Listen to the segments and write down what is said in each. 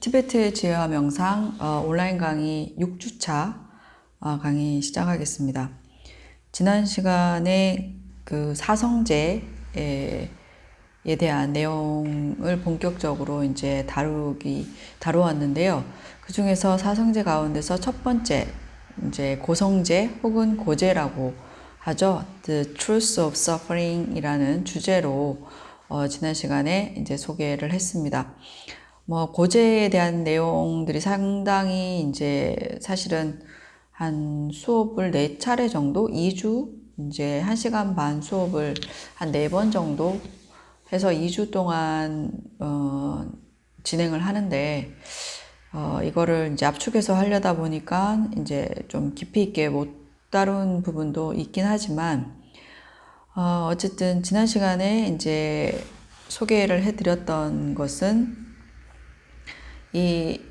티베트 지혜와 명상 온라인 강의 6주차 강의 시작하겠습니다. 지난 시간에 그 사성제에 대한 내용을 본격적으로 이제 다루었는데요. 그 중에서 사성제 가운데서 첫 번째 이제 고성제 혹은 고제라고 하죠. The Truth of Suffering이라는 주제로 지난 시간에 이제 소개를 했습니다. 고제에 대한 내용들이 상당히 이제 사실은 한 수업을 4차례 정도, 2주, 이제 1시간 반 수업을 한 4번 정도 해서 2주 동안, 진행을 하는데, 이거를 이제 압축해서 하려다 보니까 이제 좀 깊이 있게 못 다룬 부분도 있긴 하지만, 어쨌든 지난 시간에 이제 소개를 해드렸던 것은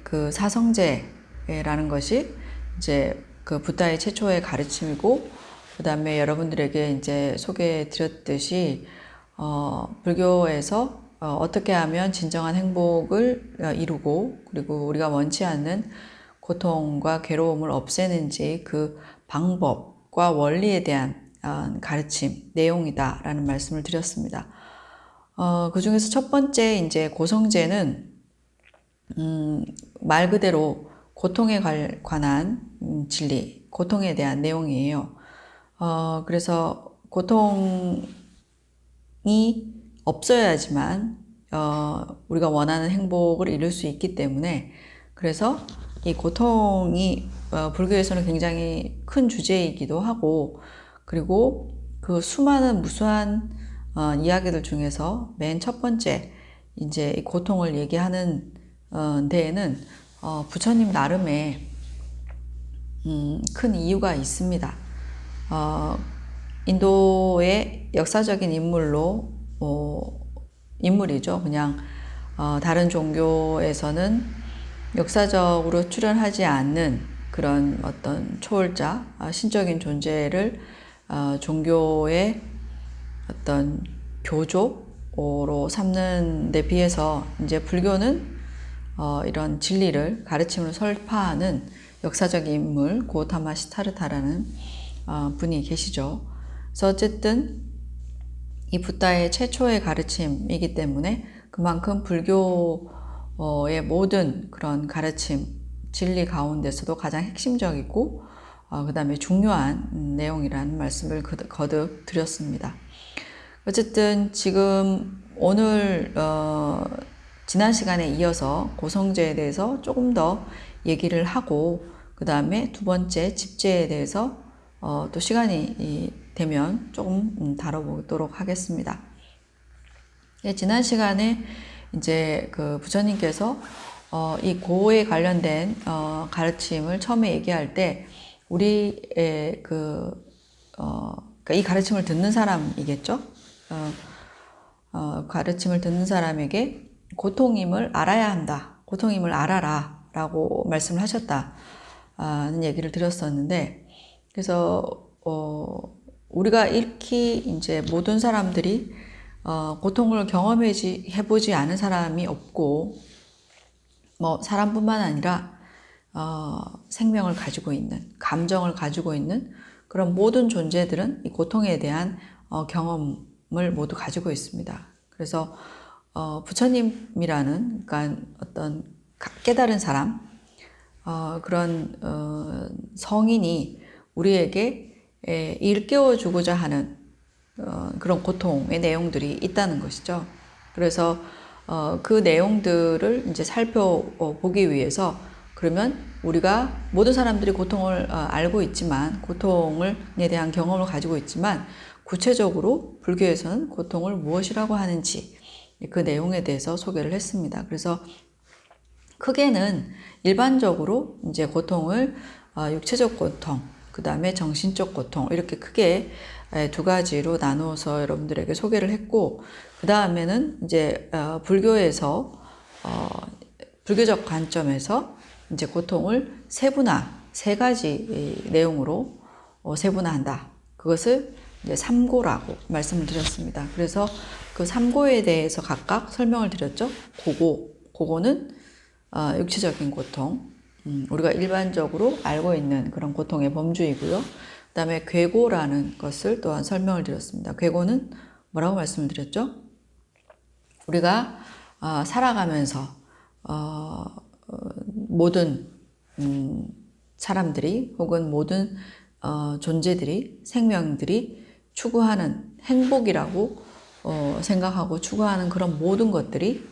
그 사성제라는 것이 이제 그 부다의 최초의 가르침이고, 그 다음에 여러분들에게 이제 소개해 드렸듯이, 불교에서 어떻게 하면 진정한 행복을 이루고, 그리고 우리가 원치 않는 고통과 괴로움을 없애는지 그 방법과 원리에 대한 가르침, 내용이다라는 말씀을 드렸습니다. 그 중에서 첫 번째 이제 고성제는 말 그대로 고통에 관한 진리, 고통에 대한 내용이에요. 그래서 고통이 없어야지만 우리가 원하는 행복을 이룰 수 있기 때문에, 그래서 이 고통이 불교에서는 굉장히 큰 주제이기도 하고, 그리고 그 수많은 무수한 이야기들 중에서 맨 첫 번째 이제 이 고통을 얘기하는 데에는 부처님 나름의 큰 이유가 있습니다. 인도의 역사적인 인물이죠. 그냥 다른 종교에서는 역사적으로 출연하지 않는 그런 어떤 초월자, 신적인 존재를 종교의 어떤 교조로 삼는 데 비해서 이제 불교는 이런 진리를, 가르침을 설파하는 역사적 인물 고타마 시타르타라는 분이 계시죠. 그래서 어쨌든 이 부다의 최초의 가르침이기 때문에 그만큼 불교의 모든 그런 가르침, 진리 가운데서도 가장 핵심적이고 그 다음에 중요한 내용이라는 말씀을 거듭 드렸습니다. 어쨌든 지금 오늘 지난 시간에 이어서 고성제에 대해서 조금 더 얘기를 하고, 그 다음에 두 번째 집제에 대해서 또 시간이 되면 조금 다뤄보도록 하겠습니다. 지난 시간에 이제 그 부처님께서 이 고에 관련된 가르침을 처음에 얘기할 때 우리의 그러니까 이 가르침을 듣는 사람이겠죠. 가르침을 듣는 사람에게 고통임을 알아야 한다. 고통임을 알아라. 라고 말씀을 하셨다는 얘기를 드렸었는데, 그래서, 우리가 익히 이제 모든 사람들이, 고통을 해보지 않은 사람이 없고, 사람뿐만 아니라, 생명을 가지고 있는, 감정을 가지고 있는 그런 모든 존재들은 이 고통에 대한 경험을 모두 가지고 있습니다. 그래서 부처님이라는, 그러니까 어떤 깨달은 사람, 그런 성인이 우리에게 일깨워주고자 하는 그런 고통의 내용들이 있다는 것이죠. 그래서 그 내용들을 이제 살펴보기 위해서, 그러면 우리가 모든 사람들이 고통을 알고 있지만, 고통에 대한 경험을 가지고 있지만, 구체적으로 불교에서는 고통을 무엇이라고 하는지 그 내용에 대해서 소개를 했습니다. 그래서 크게는 일반적으로 이제 고통을 육체적 고통, 그 다음에 정신적 고통, 이렇게 크게 두 가지로 나누어서 여러분들에게 소개를 했고, 그 다음에는 이제 불교에서 불교적 관점에서 이제 고통을 세 가지 내용으로 세분화한다. 그것을 이제 삼고라고 말씀을 드렸습니다. 그래서 그 삼고에 대해서 각각 설명을 드렸죠. 고고는 육체적인 고통, 우리가 일반적으로 알고 있는 그런 고통의 범주이고요. 그 다음에 괴고라는 것을 또한 설명을 드렸습니다. 괴고는 뭐라고 말씀을 드렸죠? 우리가 살아가면서 모든 사람들이 혹은 모든 존재들이 생명들이 추구하는 행복이라고 생각하고 추구하는 그런 모든 것들이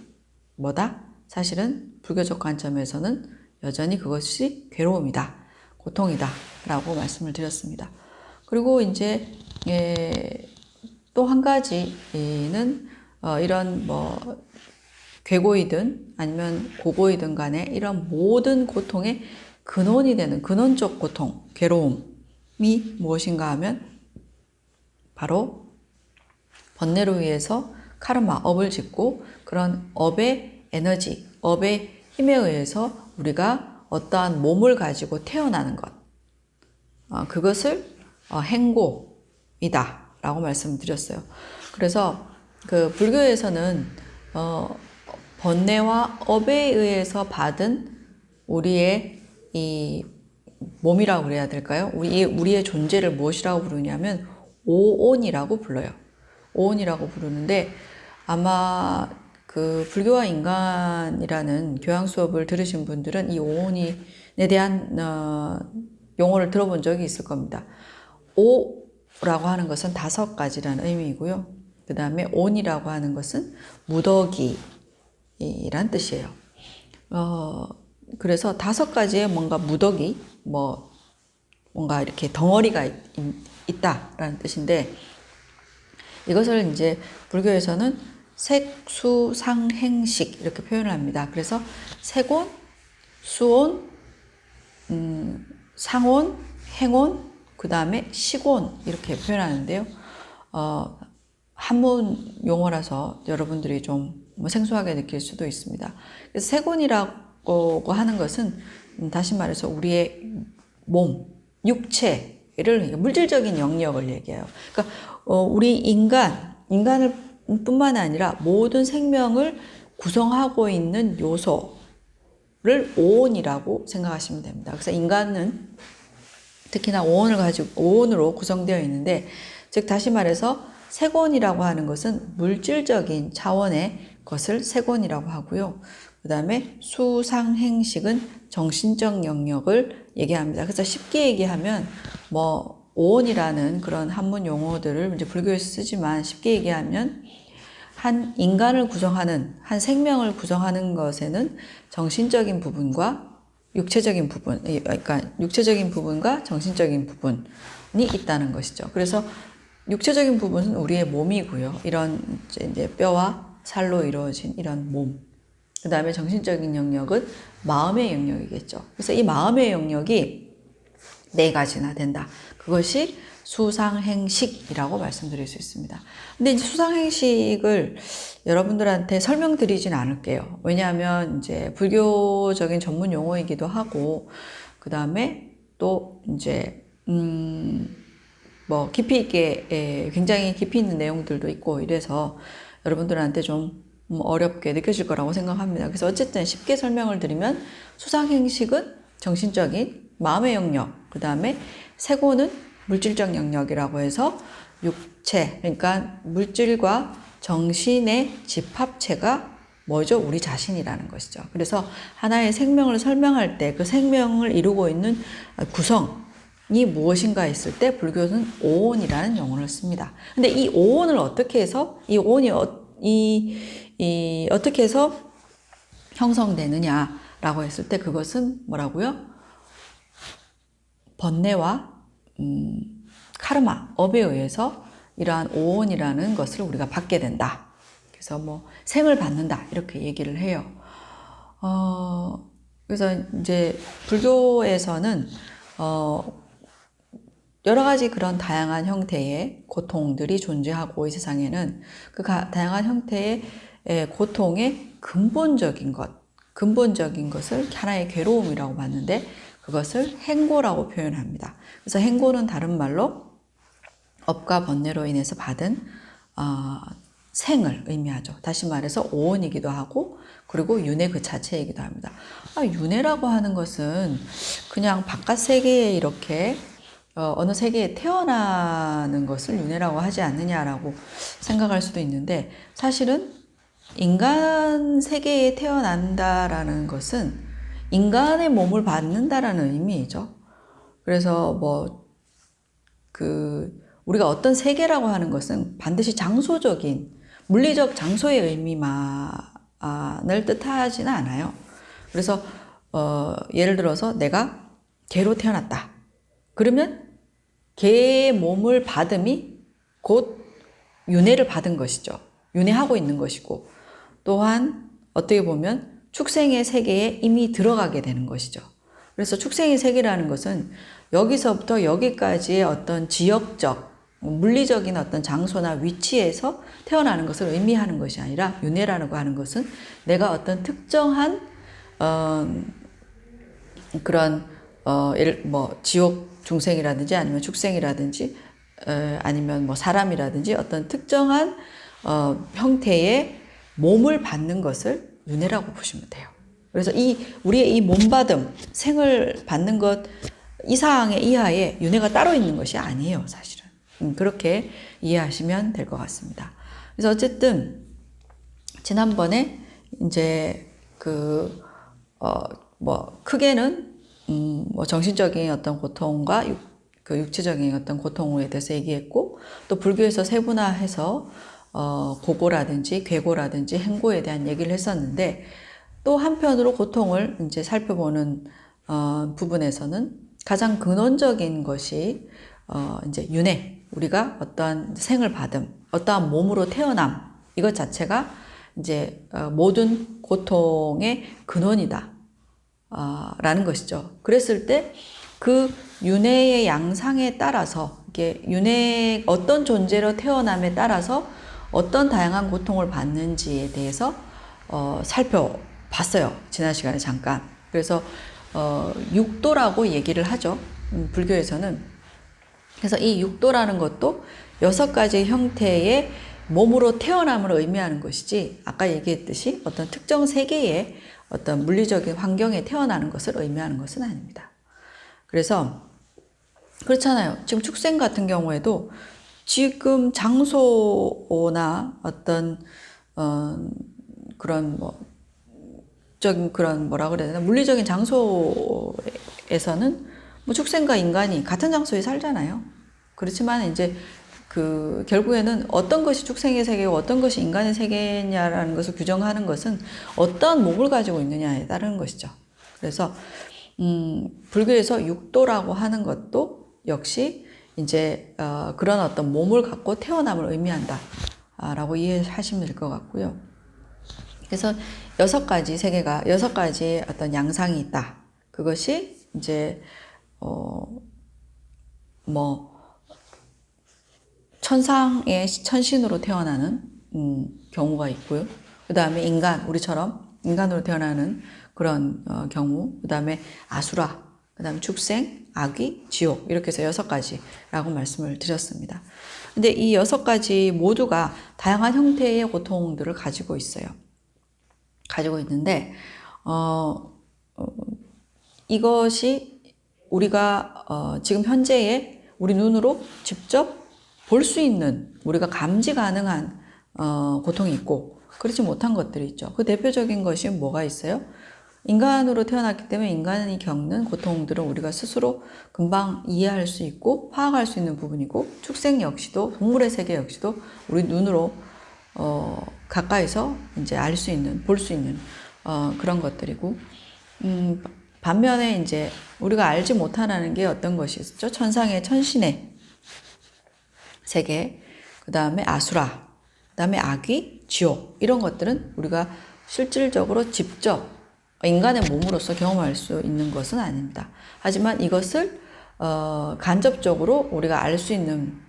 뭐다? 사실은 불교적 관점에서는 여전히 그것이 괴로움이다, 고통이다 라고 말씀을 드렸습니다. 그리고 이제 또 한 가지는 이런 뭐 괴고이든 아니면 고고이든 간에 이런 모든 고통의 근원이 되는 근원적 고통, 괴로움이 무엇인가 하면 바로 번뇌로 의해서 카르마, 업을 짓고 그런 업의 에너지, 업의 힘에 의해서 우리가 어떠한 몸을 가지고 태어나는 것, 그것을 행고이다 라고 말씀드렸어요. 그래서 그 불교에서는 번뇌와 업에 의해서 받은 우리의 이 몸이라고 그래야 될까요? 우리의 존재를 무엇이라고 부르냐면 오온이라고 불러요. 오온이라고 부르는데 아마 그 불교와 인간이라는 교양 수업을 들으신 분들은 이 오온에 대한 용어를 들어본 적이 있을 겁니다. 오라고 하는 것은 5가지라는 의미이고요. 그 다음에 온이라고 하는 것은 무더기란 뜻이에요. 그래서 5가지의 뭔가 무더기, 뭔가 이렇게 덩어리가 있다라는 뜻인데, 이것을 이제 불교에서는 색수상행식 이렇게 표현을 합니다. 그래서 색온, 수온, 상온, 행온, 그 다음에 식온 이렇게 표현하는데요. 한문 용어라서 여러분들이 좀 생소하게 느낄 수도 있습니다. 그래서 색온이라고 하는 것은 다시 말해서 우리의 몸, 육체를 물질적인 영역을 얘기해요. 그러니까 우리 인간을 뿐만 아니라 모든 생명을 구성하고 있는 요소를 오온이라고 생각하시면 됩니다. 그래서 인간은 특히나 오온으로 구성되어 있는데, 즉 다시 말해서 색온이라고 하는 것은 물질적인 차원의 것을 색온이라고 하고요. 그 다음에 수상행식은 정신적 영역을 얘기합니다. 그래서 쉽게 얘기하면 오온이라는 그런 한문 용어들을 이제 불교에서 쓰지만 쉽게 얘기하면 한 인간을 구성하는, 한 생명을 구성하는 것에는 정신적인 부분과 육체적인 부분, 그러니까 육체적인 부분과 정신적인 부분이 있다는 것이죠. 그래서 육체적인 부분은 우리의 몸이고요. 이런 이제 뼈와 살로 이루어진 이런 몸. 그 다음에 정신적인 영역은 마음의 영역이겠죠. 그래서 이 마음의 영역이 4가지나 된다. 그것이 수상행식이라고 말씀드릴 수 있습니다. 근데 이제 수상행식을 여러분들한테 설명드리진 않을게요. 왜냐하면 이제 불교적인 전문 용어이기도 하고, 그 다음에 또 이제, 깊이 있게, 굉장히 깊이 있는 내용들도 있고 이래서 여러분들한테 좀 어렵게 느껴질 거라고 생각합니다. 그래서 어쨌든 쉽게 설명을 드리면 수상행식은 정신적인 마음의 영역, 그 다음에 색온은 물질적 영역이라고 해서 육체, 그러니까 물질과 정신의 집합체가 뭐죠? 우리 자신이라는 것이죠. 그래서 하나의 생명을 설명할 때 그 생명을 이루고 있는 구성이 무엇인가 했을 때 불교는 오온이라는 용어를 씁니다. 근데 이 오온을 어떻게 해서, 이 오온이 어떻게 해서 형성되느냐라고 했을 때 그것은 뭐라고요? 번뇌와 카르마, 업에 의해서 이러한 오온이라는 것을 우리가 받게 된다. 그래서 생을 받는다 이렇게 얘기를 해요. 그래서 이제 불교에서는 여러 가지 그런 다양한 형태의 고통들이 존재하고 이 세상에는 그 다양한 형태의 고통의 근본적인 것을 하나의 괴로움이라고 봤는데 그것을 행고라고 표현합니다. 그래서 행고는 다른 말로 업과 번뇌로 인해서 받은 생을 의미하죠. 다시 말해서 오온이기도 하고 그리고 윤회 그 자체이기도 합니다. 윤회라고 하는 것은 그냥 바깥 세계에 이렇게 어느 세계에 태어나는 것을 윤회라고 하지 않느냐라고 생각할 수도 있는데 사실은 인간 세계에 태어난다라는 것은 인간의 몸을 받는다라는 의미이죠. 그래서 우리가 어떤 세계라고 하는 것은 반드시 장소적인 물리적 장소의 의미만을 뜻하지는 않아요. 그래서 예를 들어서 내가 개로 태어났다. 그러면 개의 몸을 받음이 곧 윤회를 받은 것이죠. 윤회하고 있는 것이고 또한 어떻게 보면 축생의 세계에 이미 들어가게 되는 것이죠. 그래서 축생의 세계라는 것은 여기서부터 여기까지의 어떤 지역적, 물리적인 어떤 장소나 위치에서 태어나는 것을 의미하는 것이 아니라 윤회라고 하는 것은 내가 어떤 특정한 그런 지옥 중생이라든지 아니면 축생이라든지 아니면 사람이라든지 어떤 특정한 형태의 몸을 받는 것을 윤회라고 보시면 돼요. 그래서 우리의 이 몸받음, 생을 받는 것 이상의 이하에 윤회가 따로 있는 것이 아니에요, 사실은. 그렇게 이해하시면 될 것 같습니다. 그래서 어쨌든 지난번에 이제 크게는 정신적인 어떤 고통과 육체적인 어떤 고통에 대해서 얘기했고 또 불교에서 세분화해서 고고라든지 괴고라든지 행고에 대한 얘기를 했었는데 또 한편으로 고통을 이제 살펴보는 부분에서는 가장 근원적인 것이 이제 윤회, 우리가 어떠한 생을 받음, 어떠한 몸으로 태어남 이것 자체가 이제 모든 고통의 근원이다 라는 것이죠. 그랬을 때 그 윤회의 양상에 따라서 이게 윤회 어떤 존재로 태어남에 따라서 어떤 다양한 고통을 받는지에 대해서 살펴봤어요. 지난 시간에 잠깐. 그래서 육도라고 얘기를 하죠. 불교에서는. 그래서 이 육도라는 것도 6가지 형태의 몸으로 태어남을 의미하는 것이지 아까 얘기했듯이 어떤 특정 세계의 어떤 물리적인 환경에 태어나는 것을 의미하는 것은 아닙니다. 그래서 그렇잖아요. 지금 축생 같은 경우에도 지금 장소나 어떤 그런 뭐라 그래야 되나 물리적인 장소에서는 축생과 인간이 같은 장소에 살잖아요. 그렇지만 이제 결국에는 어떤 것이 축생의 세계고 어떤 것이 인간의 세계냐라는 것을 규정하는 것은 어떤 몸을 가지고 있느냐에 따르는 것이죠. 그래서 불교에서 육도라고 하는 것도 역시 이제 그런 어떤 몸을 갖고 태어남을 의미한다 라고 이해하시면 될 것 같고요. 그래서 6가지 세계가 6가지의 어떤 양상이 있다. 그것이 이제 천상의 천신으로 태어나는 경우가 있고요. 그 다음에 우리처럼 인간으로 태어나는 그런 경우, 그 다음에 아수라, 그 다음에 축생, 악귀, 지옥 이렇게 해서 6가지라고 말씀을 드렸습니다. 근데 이 6가지 모두가 다양한 형태의 고통들을 가지고 있어요. 가지고 있는데 이것이 우리가 지금 현재의 우리 눈으로 직접 볼 수 있는 우리가 감지 가능한 고통이 있고 그렇지 못한 것들이 있죠. 그 대표적인 것이 뭐가 있어요? 인간으로 태어났기 때문에 인간이 겪는 고통들은 우리가 스스로 금방 이해할 수 있고 파악할 수 있는 부분이고 축생 역시도 동물의 세계 역시도 우리 눈으로 가까이서 이제 알 수 있는 볼 수 있는 그런 것들이고 반면에 이제 우리가 알지 못하는 게 어떤 것이 있죠? 천상의 천신의 세계, 그 다음에 아수라, 그 다음에 악귀, 지옥 이런 것들은 우리가 실질적으로 직접 인간의 몸으로서 경험할 수 있는 것은 아닙니다. 하지만 이것을 간접적으로 우리가 알 수 있는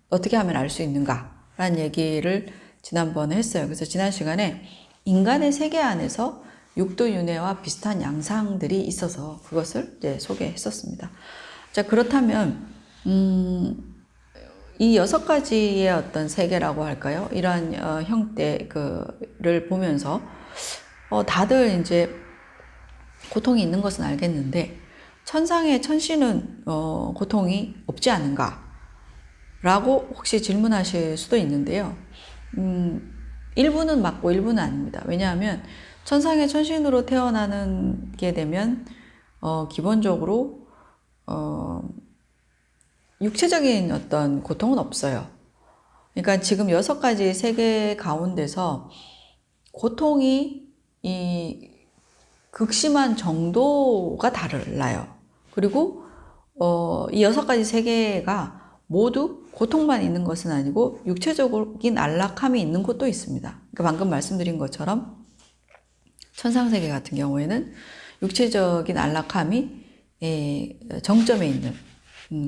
어떻게 하면 알 수 있는가 라는 얘기를 지난번에 했어요. 그래서 지난 시간에 인간의 세계 안에서 육도윤회와 비슷한 양상들이 있어서 그것을 이제 소개했었습니다. 자, 그렇다면 이 6가지의 어떤 세계라고 할까요? 이러한 형태를 보면서 다들 이제 고통이 있는 것은 알겠는데 천상의 천신은 고통이 없지 않은가? 라고 혹시 질문하실 수도 있는데요. 일부는 맞고 일부는 아닙니다. 왜냐하면 천상의 천신으로 태어나게 되면 기본적으로 육체적인 어떤 고통은 없어요. 그러니까 지금 6가지 세계 가운데서 고통이 이 극심한 정도가 달라요. 그리고 이 6가지 세계가 모두 고통만 있는 것은 아니고 육체적인 안락함이 있는 곳도 있습니다. 그러니까 방금 말씀드린 것처럼 천상세계 같은 경우에는 육체적인 안락함이 정점에 있는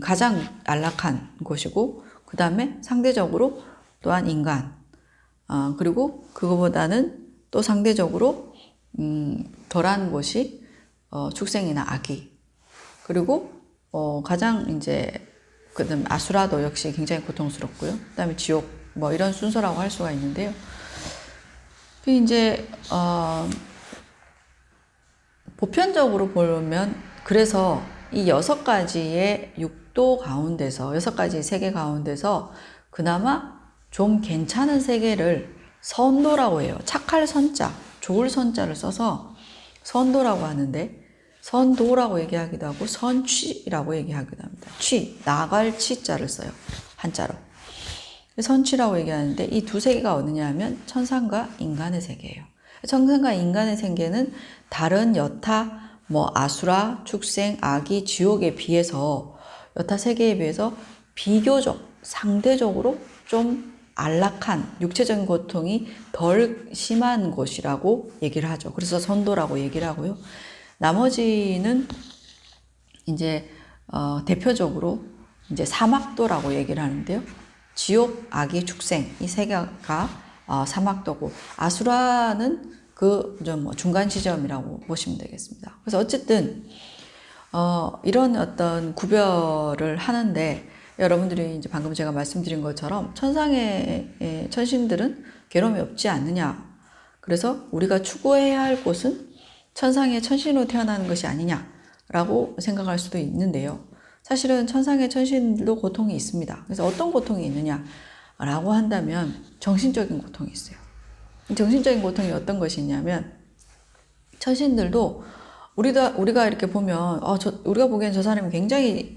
가장 안락한 곳이고, 그 다음에 상대적으로 또한 인간, 그리고 그거보다는 또 상대적으로 덜한 곳이 축생이나 아기, 그리고 가장 이제 그다음 아수라도 역시 굉장히 고통스럽고요. 그다음에 지옥, 뭐 이런 순서라고 할 수가 있는데요. 그 이제 보편적으로 보면, 그래서 이 6가지의 육도 가운데서, 6가지 세계 가운데서 그나마 좀 괜찮은 세계를 선도라고 해요. 착할 선자, 좋을 선자를 써서 선도라고 하는데, 선도라고 얘기하기도 하고 선취라고 얘기하기도 합니다. 취, 나갈 치자를 써요. 한자로. 선취라고 얘기하는데, 이 두 세계가 어디냐 하면 천상과 인간의 세계예요. 천상과 인간의 세계는 다른 여타 아수라, 축생, 아기, 지옥에 비해서, 여타 세계에 비해서 비교적 상대적으로 좀 안락한, 육체적인 고통이 덜 심한 곳이라고 얘기를 하죠. 그래서 선도라고 얘기를 하고요. 나머지는 이제 대표적으로 이제 사막도라고 얘기를 하는데요. 지옥, 아기, 축생, 이 세 개가 사막도고, 아수라는 그 좀 중간 지점이라고 보시면 되겠습니다. 그래서 어쨌든 이런 어떤 구별을 하는데, 여러분들이 이제 방금 제가 말씀드린 것처럼 천상의 천신들은 괴로움이 없지 않느냐, 그래서 우리가 추구해야 할 곳은 천상의 천신으로 태어나는 것이 아니냐라고 생각할 수도 있는데요. 사실은 천상의 천신들도 고통이 있습니다. 그래서 어떤 고통이 있느냐라고 한다면 정신적인 고통이 있어요. 정신적인 고통이 어떤 것이 있냐면, 천신들도 우리가 이렇게 보면 우리가 보기엔 저 사람이 굉장히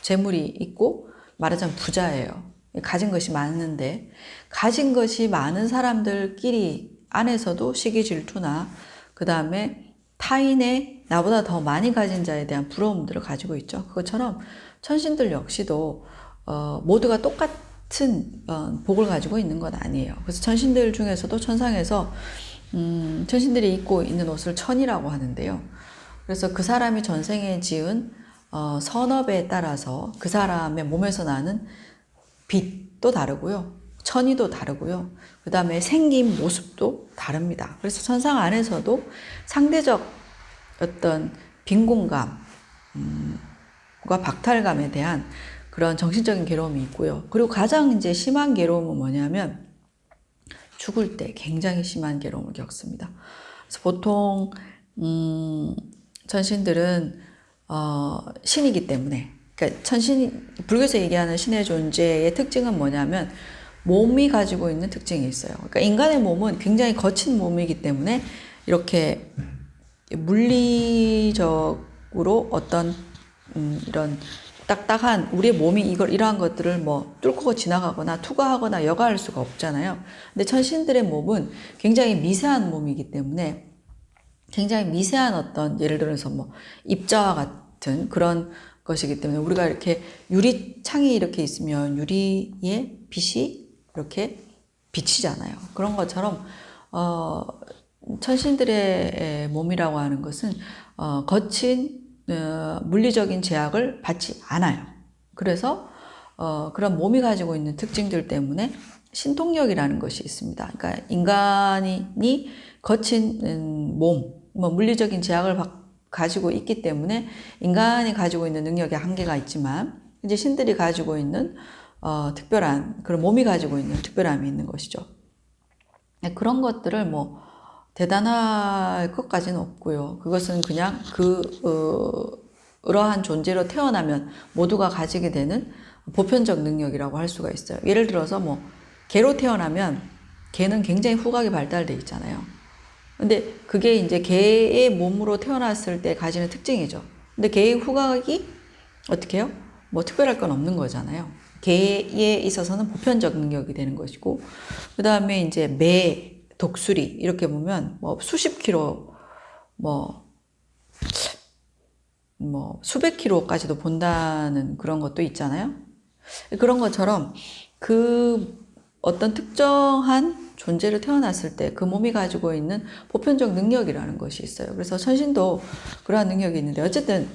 재물이 있고 말하자면 부자예요. 가진 것이 많은데, 가진 것이 많은 사람들끼리 안에서도 시기 질투나 그 다음에 타인의 나보다 더 많이 가진 자에 대한 부러움들을 가지고 있죠. 그것처럼 천신들 역시도 모두가 똑같은 복을 가지고 있는 건 아니에요. 그래서 천신들 중에서도 천상에서 천신들이 입고 있는 옷을 천이라고 하는데요. 그래서 그 사람이 전생에 지은 선업에 따라서 그 사람의 몸에서 나는 빛도 다르고요. 천의도 다르고요. 그 다음에 생긴 모습도 다릅니다. 그래서 천상 안에서도 상대적 어떤 빈곤감과 박탈감에 대한 그런 정신적인 괴로움이 있고요. 그리고 가장 이제 심한 괴로움은 뭐냐면 죽을 때 굉장히 심한 괴로움을 겪습니다. 그래서 보통 천신들은 신이기 때문에, 그러니까 불교에서 얘기하는 신의 존재의 특징은 뭐냐면 몸이 가지고 있는 특징이 있어요. 그러니까 인간의 몸은 굉장히 거친 몸이기 때문에 이렇게 물리적으로 어떤 이런 딱딱한 우리의 몸이 이러한 것들을 뚫고 지나가거나 투과하거나 여과할 수가 없잖아요. 근데 천신들의 몸은 굉장히 미세한 몸이기 때문에 굉장히 미세한 어떤, 예를 들어서 입자와 같은 그런 것이기 때문에, 우리가 이렇게 유리창이 이렇게 있으면 유리에 빛이 이렇게 비치잖아요. 그런 것처럼 천신들의 몸이라고 하는 것은 거친 물리적인 제약을 받지 않아요. 그래서 그런 몸이 가지고 있는 특징들 때문에 신통력이라는 것이 있습니다. 그러니까 인간이 거친 몸, 물리적인 제약을 가지고 있기 때문에 인간이 가지고 있는 능력에 한계가 있지만, 이제 신들이 가지고 있는 특별한 그런 몸이 가지고 있는 특별함이 있는 것이죠. 그런 것들을 뭐 대단할 것까지는 없고요. 그것은 그냥 그러한 존재로 태어나면 모두가 가지게 되는 보편적 능력이라고 할 수가 있어요. 예를 들어서 뭐 개로 태어나면 개는 굉장히 후각이 발달돼 있잖아요. 근데 그게 이제 개의 몸으로 태어났을 때 가지는 특징이죠. 근데 개의 후각이 어떻게 해요? 뭐 특별할 건 없는 거잖아요. 개에 있어서는 보편적 능력이 되는 것이고, 그 다음에 이제 매, 독수리 이렇게 보면 뭐 수십 킬로, 뭐 수백 킬로까지도 본다는 그런 것도 있잖아요. 그런 것처럼 그 어떤 특정한 존재를 태어났을 때 그 몸이 가지고 있는 보편적 능력이라는 것이 있어요. 그래서 천신도 그러한 능력이 있는데 어쨌든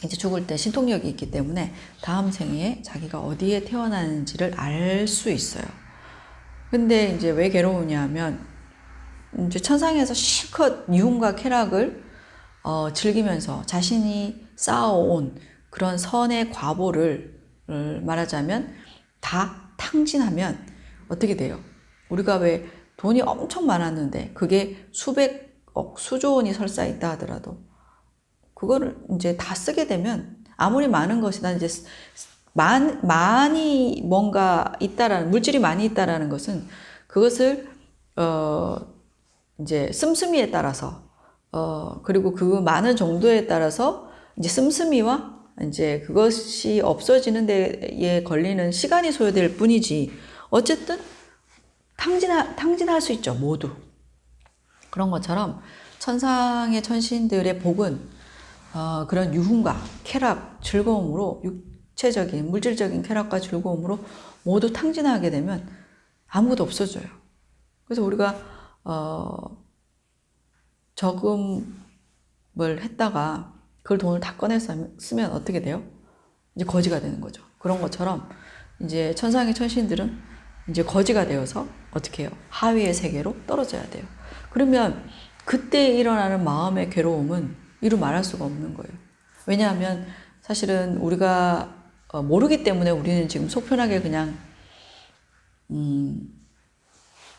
이제 죽을 때 신통력이 있기 때문에 다음 생에 자기가 어디에 태어나는지를 알 수 있어요. 근데 이제 왜 괴로우냐 하면 이제 천상에서 실컷 유흥과 쾌락을 즐기면서 자신이 쌓아온 그런 선의 과보를 말하자면 다 탕진하면 어떻게 돼요? 우리가 왜 돈이 엄청 많았는데 그게 수백억, 수조 원이 설사 있다 하더라도 그거를 이제 다 쓰게 되면 아무리 많은 것이다 이제 많이 뭔가 있다라는 물질이 많이 있다라는 것은 그것을 이제 씀씀이에 따라서 그리고 그 많은 정도에 따라서 이제 씀씀이와 이제 그것이 없어지는 데에 걸리는 시간이 소요될 뿐이지 어쨌든 탕진할 수 있죠 모두. 그런 것처럼 천상의 천신들의 복은 그런 유흥과 쾌락, 즐거움으로 육체적인 물질적인 쾌락과 즐거움으로 모두 탕진하게 되면 아무것도 없어져요. 그래서 우리가 저금을 했다가 그걸 돈을 다 꺼내서 쓰면 어떻게 돼요? 이제 거지가 되는 거죠. 그런 것처럼 이제 천상의 천신들은 이제 거지가 되어서 어떻게 해요? 하위의 세계로 떨어져야 돼요. 그러면 그때 일어나는 마음의 괴로움은 이루 말할 수가 없는 거예요. 왜냐하면 사실은 우리가 모르기 때문에 우리는 지금 속 편하게 그냥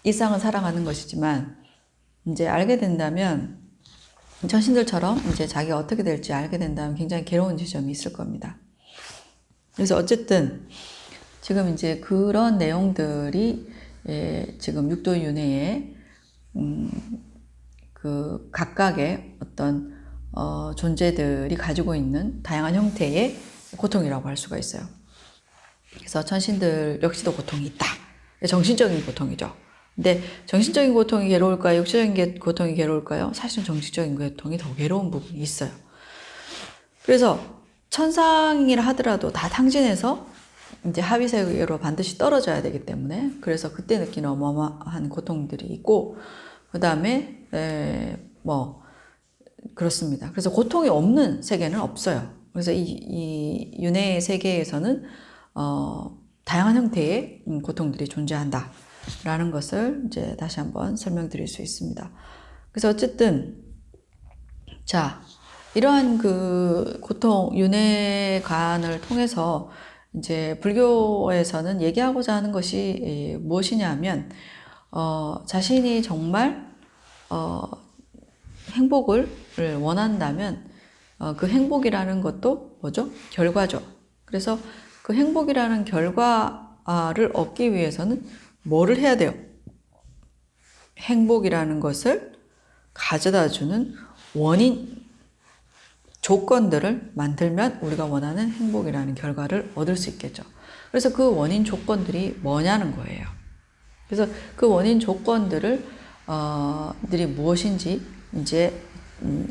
일상을 살아가는 것이지만 이제 알게 된다면 천신들처럼 이제 자기가 어떻게 될지 알게 된다면 굉장히 괴로운 지점이 있을 겁니다. 그래서 어쨌든 지금 이제 그런 내용들이 지금 육도윤회에 그 각각의 어떤 존재들이 가지고 있는 다양한 형태의 고통이라고 할 수가 있어요. 그래서 천신들 역시도 고통이 있다. 정신적인 고통이죠. 근데 정신적인 고통이 괴로울까요? 육체적인 고통이 괴로울까요? 사실은 정신적인 고통이 더 괴로운 부분이 있어요. 그래서 천상이라 하더라도 다 탕진해서 이제 하위세계로 반드시 떨어져야 되기 때문에 그래서 그때 느끼는 어마어마한 고통들이 있고 그 다음에 뭐 그렇습니다. 그래서 고통이 없는 세계는 없어요. 그래서 이 윤회의 세계에서는 다양한 형태의 고통들이 존재한다. 라는 것을 이제 다시 한번 설명드릴 수 있습니다. 그래서 어쨌든 자 이러한 그 고통 윤회관을 통해서 이제 불교에서는 얘기하고자 하는 것이 무엇이냐면 자신이 정말 행복을 원한다면 그 행복이라는 것도 뭐죠? 결과죠. 그래서 그 행복이라는 결과를 얻기 위해서는 뭐를 해야 돼요? 행복이라는 것을 가져다 주는 원인, 조건들을 만들면 우리가 원하는 행복이라는 결과를 얻을 수 있겠죠. 그래서 그 원인 조건들이 뭐냐는 거예요. 그래서 그 원인 조건들을 들이 무엇인지 이제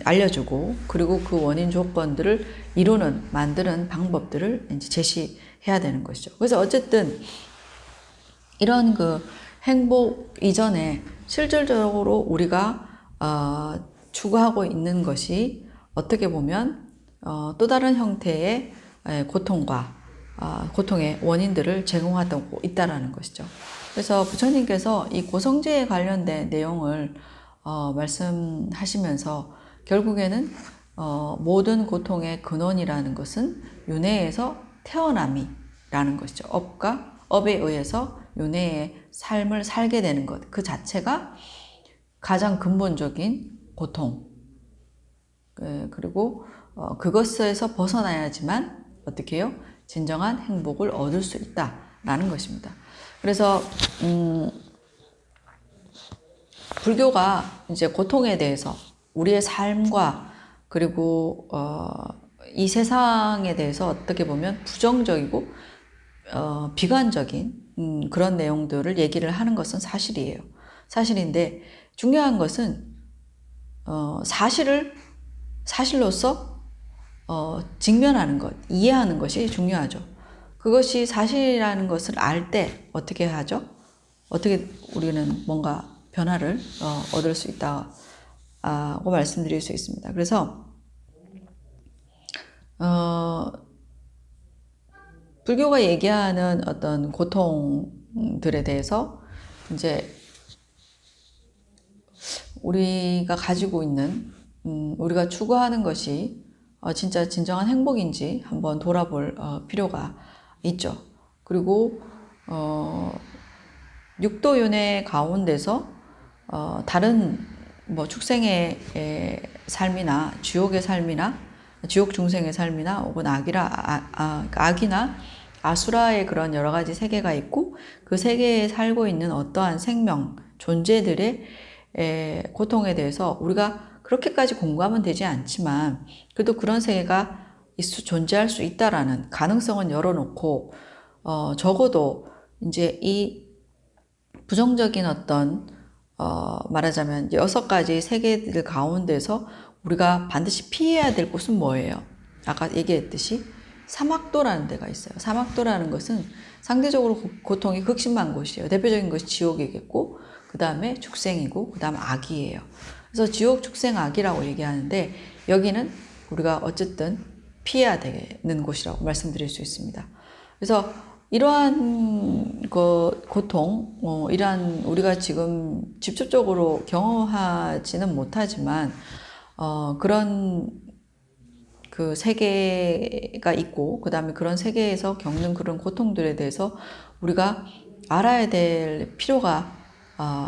알려주고 그리고 그 원인 조건들을 이루는 만드는 방법들을 이제 제시해야 되는 것이죠. 그래서 어쨌든 이런 그 행복 이전에 실질적으로 우리가 추구하고 있는 것이 어떻게 보면 또 다른 형태의 고통과 고통의 원인들을 제공하고 있다라는 것이죠. 그래서 부처님께서 이 고성제에 관련된 내용을 말씀하시면서 결국에는 모든 고통의 근원이라는 것은 윤회에서 태어남이 라는 것이죠. 업에 의해서 윤회의 삶을 살게 되는 것, 그 자체가 가장 근본적인 고통. 그리고 그것에서 벗어나야지만 어떻게 해요? 진정한 행복을 얻을 수 있다라는 것입니다. 그래서 불교가 이제 고통에 대해서 우리의 삶과 그리고 이 세상에 대해서 어떻게 보면 부정적이고 비관적인 그런 내용들을 얘기를 하는 것은 사실이에요. 사실인데 중요한 것은 사실로서 직면하는 것, 이해하는 것이 중요하죠. 그것이 사실이라는 것을 알 때 어떻게 하죠? 어떻게 우리는 뭔가 변화를 얻을 수 있다고 말씀드릴 수 있습니다. 그래서 불교가 얘기하는 어떤 고통들에 대해서 이제 우리가 가지고 있는 우리가 추구하는 것이 진짜 진정한 행복인지 한번 돌아볼 필요가 있죠. 그리고 육도윤회 가운데서 다른 뭐 축생의 삶이나 지옥의 삶이나 지옥 중생의 삶이나 혹은 악이나 아수라의 그런 여러 가지 세계가 있고 그 세계에 살고 있는 어떠한 생명, 존재들의 고통에 대해서 우리가 그렇게까지 공감은 되지 않지만 그래도 그런 세계가 존재할 수 있다라는 가능성은 열어놓고 적어도 이제 이 부정적인 어떤 말하자면 6가지 세계들 가운데서 우리가 반드시 피해야 될 곳은 뭐예요? 아까 얘기했듯이 사막도라는 데가 있어요. 사막도라는 것은 상대적으로 고통이 극심한 곳이에요. 대표적인 것이 지옥이겠고 그 다음에 축생이고 그 다음 악이에요. 그래서 지옥, 축생, 악이라고 얘기하는데 여기는 우리가 어쨌든 피해야 되는 곳이라고 말씀드릴 수 있습니다. 그래서 이러한 고통, 이러한 우리가 지금 직접적으로 경험하지는 못하지만 그런 그 세계가 있고 그 다음에 그런 세계에서 겪는 그런 고통들에 대해서 우리가 알아야 될 필요가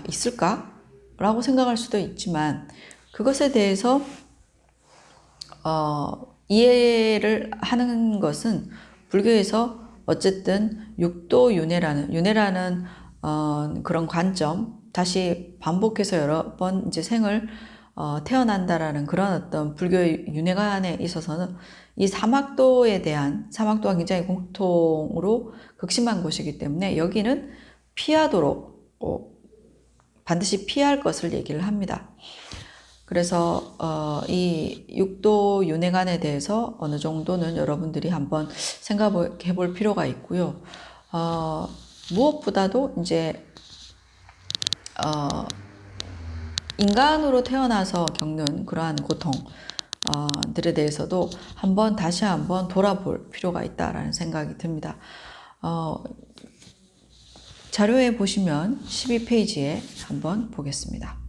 있을까라고 생각할 수도 있지만 그것에 대해서 이해를 하는 것은 불교에서 어쨌든 윤회라는 그런 관점, 다시 반복해서 여러 번 이제 생을 태어난다라는 그런 어떤 불교의 윤회관에 있어서는 이 사막도가 굉장히 공통으로 극심한 곳이기 때문에 여기는 피하도록 반드시 피할 것을 얘기를 합니다. 그래서 이 육도 윤회관에 대해서 어느 정도는 여러분들이 한번 생각해 볼 필요가 있고요. 무엇보다도 이제 인간으로 태어나서 겪는 그러한 고통들에 대해서도 다시 한번 돌아볼 필요가 있다라는 생각이 듭니다. 자료에 보시면 12페이지에 한번 보겠습니다.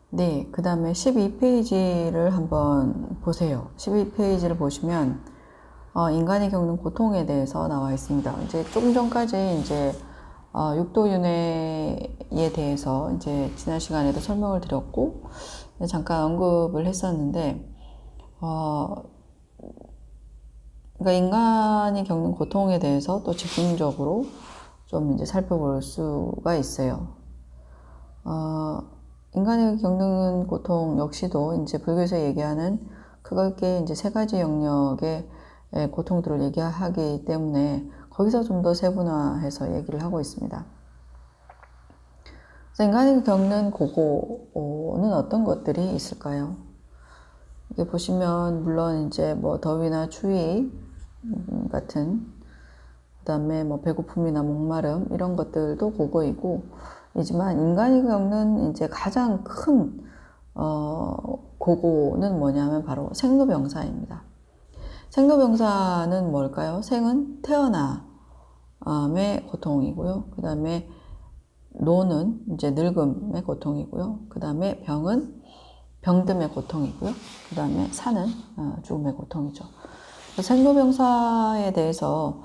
네, 그 다음에 12페이지를 한번 보세요. 12페이지를 보시면 인간이 겪는 고통에 대해서 나와 있습니다. 이제 조금 전까지 이제 육도윤회에 대해서 이제 지난 시간에도 설명을 드렸고 잠깐 언급을 했었는데 그러니까 인간이 겪는 고통에 대해서 또 집중적으로 좀 이제 살펴볼 수가 있어요. 인간이 겪는 고통 역시도 이제 불교에서 얘기하는 크게 이제 3가지 영역의 고통들을 얘기하기 때문에 거기서 좀 더 세분화해서 얘기를 하고 있습니다. 그래서 인간이 겪는 고고는 어떤 것들이 있을까요? 이게 보시면 물론 이제 뭐 더위나 추위 같은 그 다음에 뭐 배고픔이나 목마름 이런 것들도 고고이지만 인간이 겪는 이제 가장 큰 고고는 뭐냐면 바로 생로병사입니다. 생로병사는 뭘까요? 생은 태어남의 고통이고요. 그 다음에 노는 이제 늙음의 고통이고요. 그 다음에 병은 병듦의 고통이고요. 그 다음에 사는 죽음의 고통이죠. 생로병사에 대해서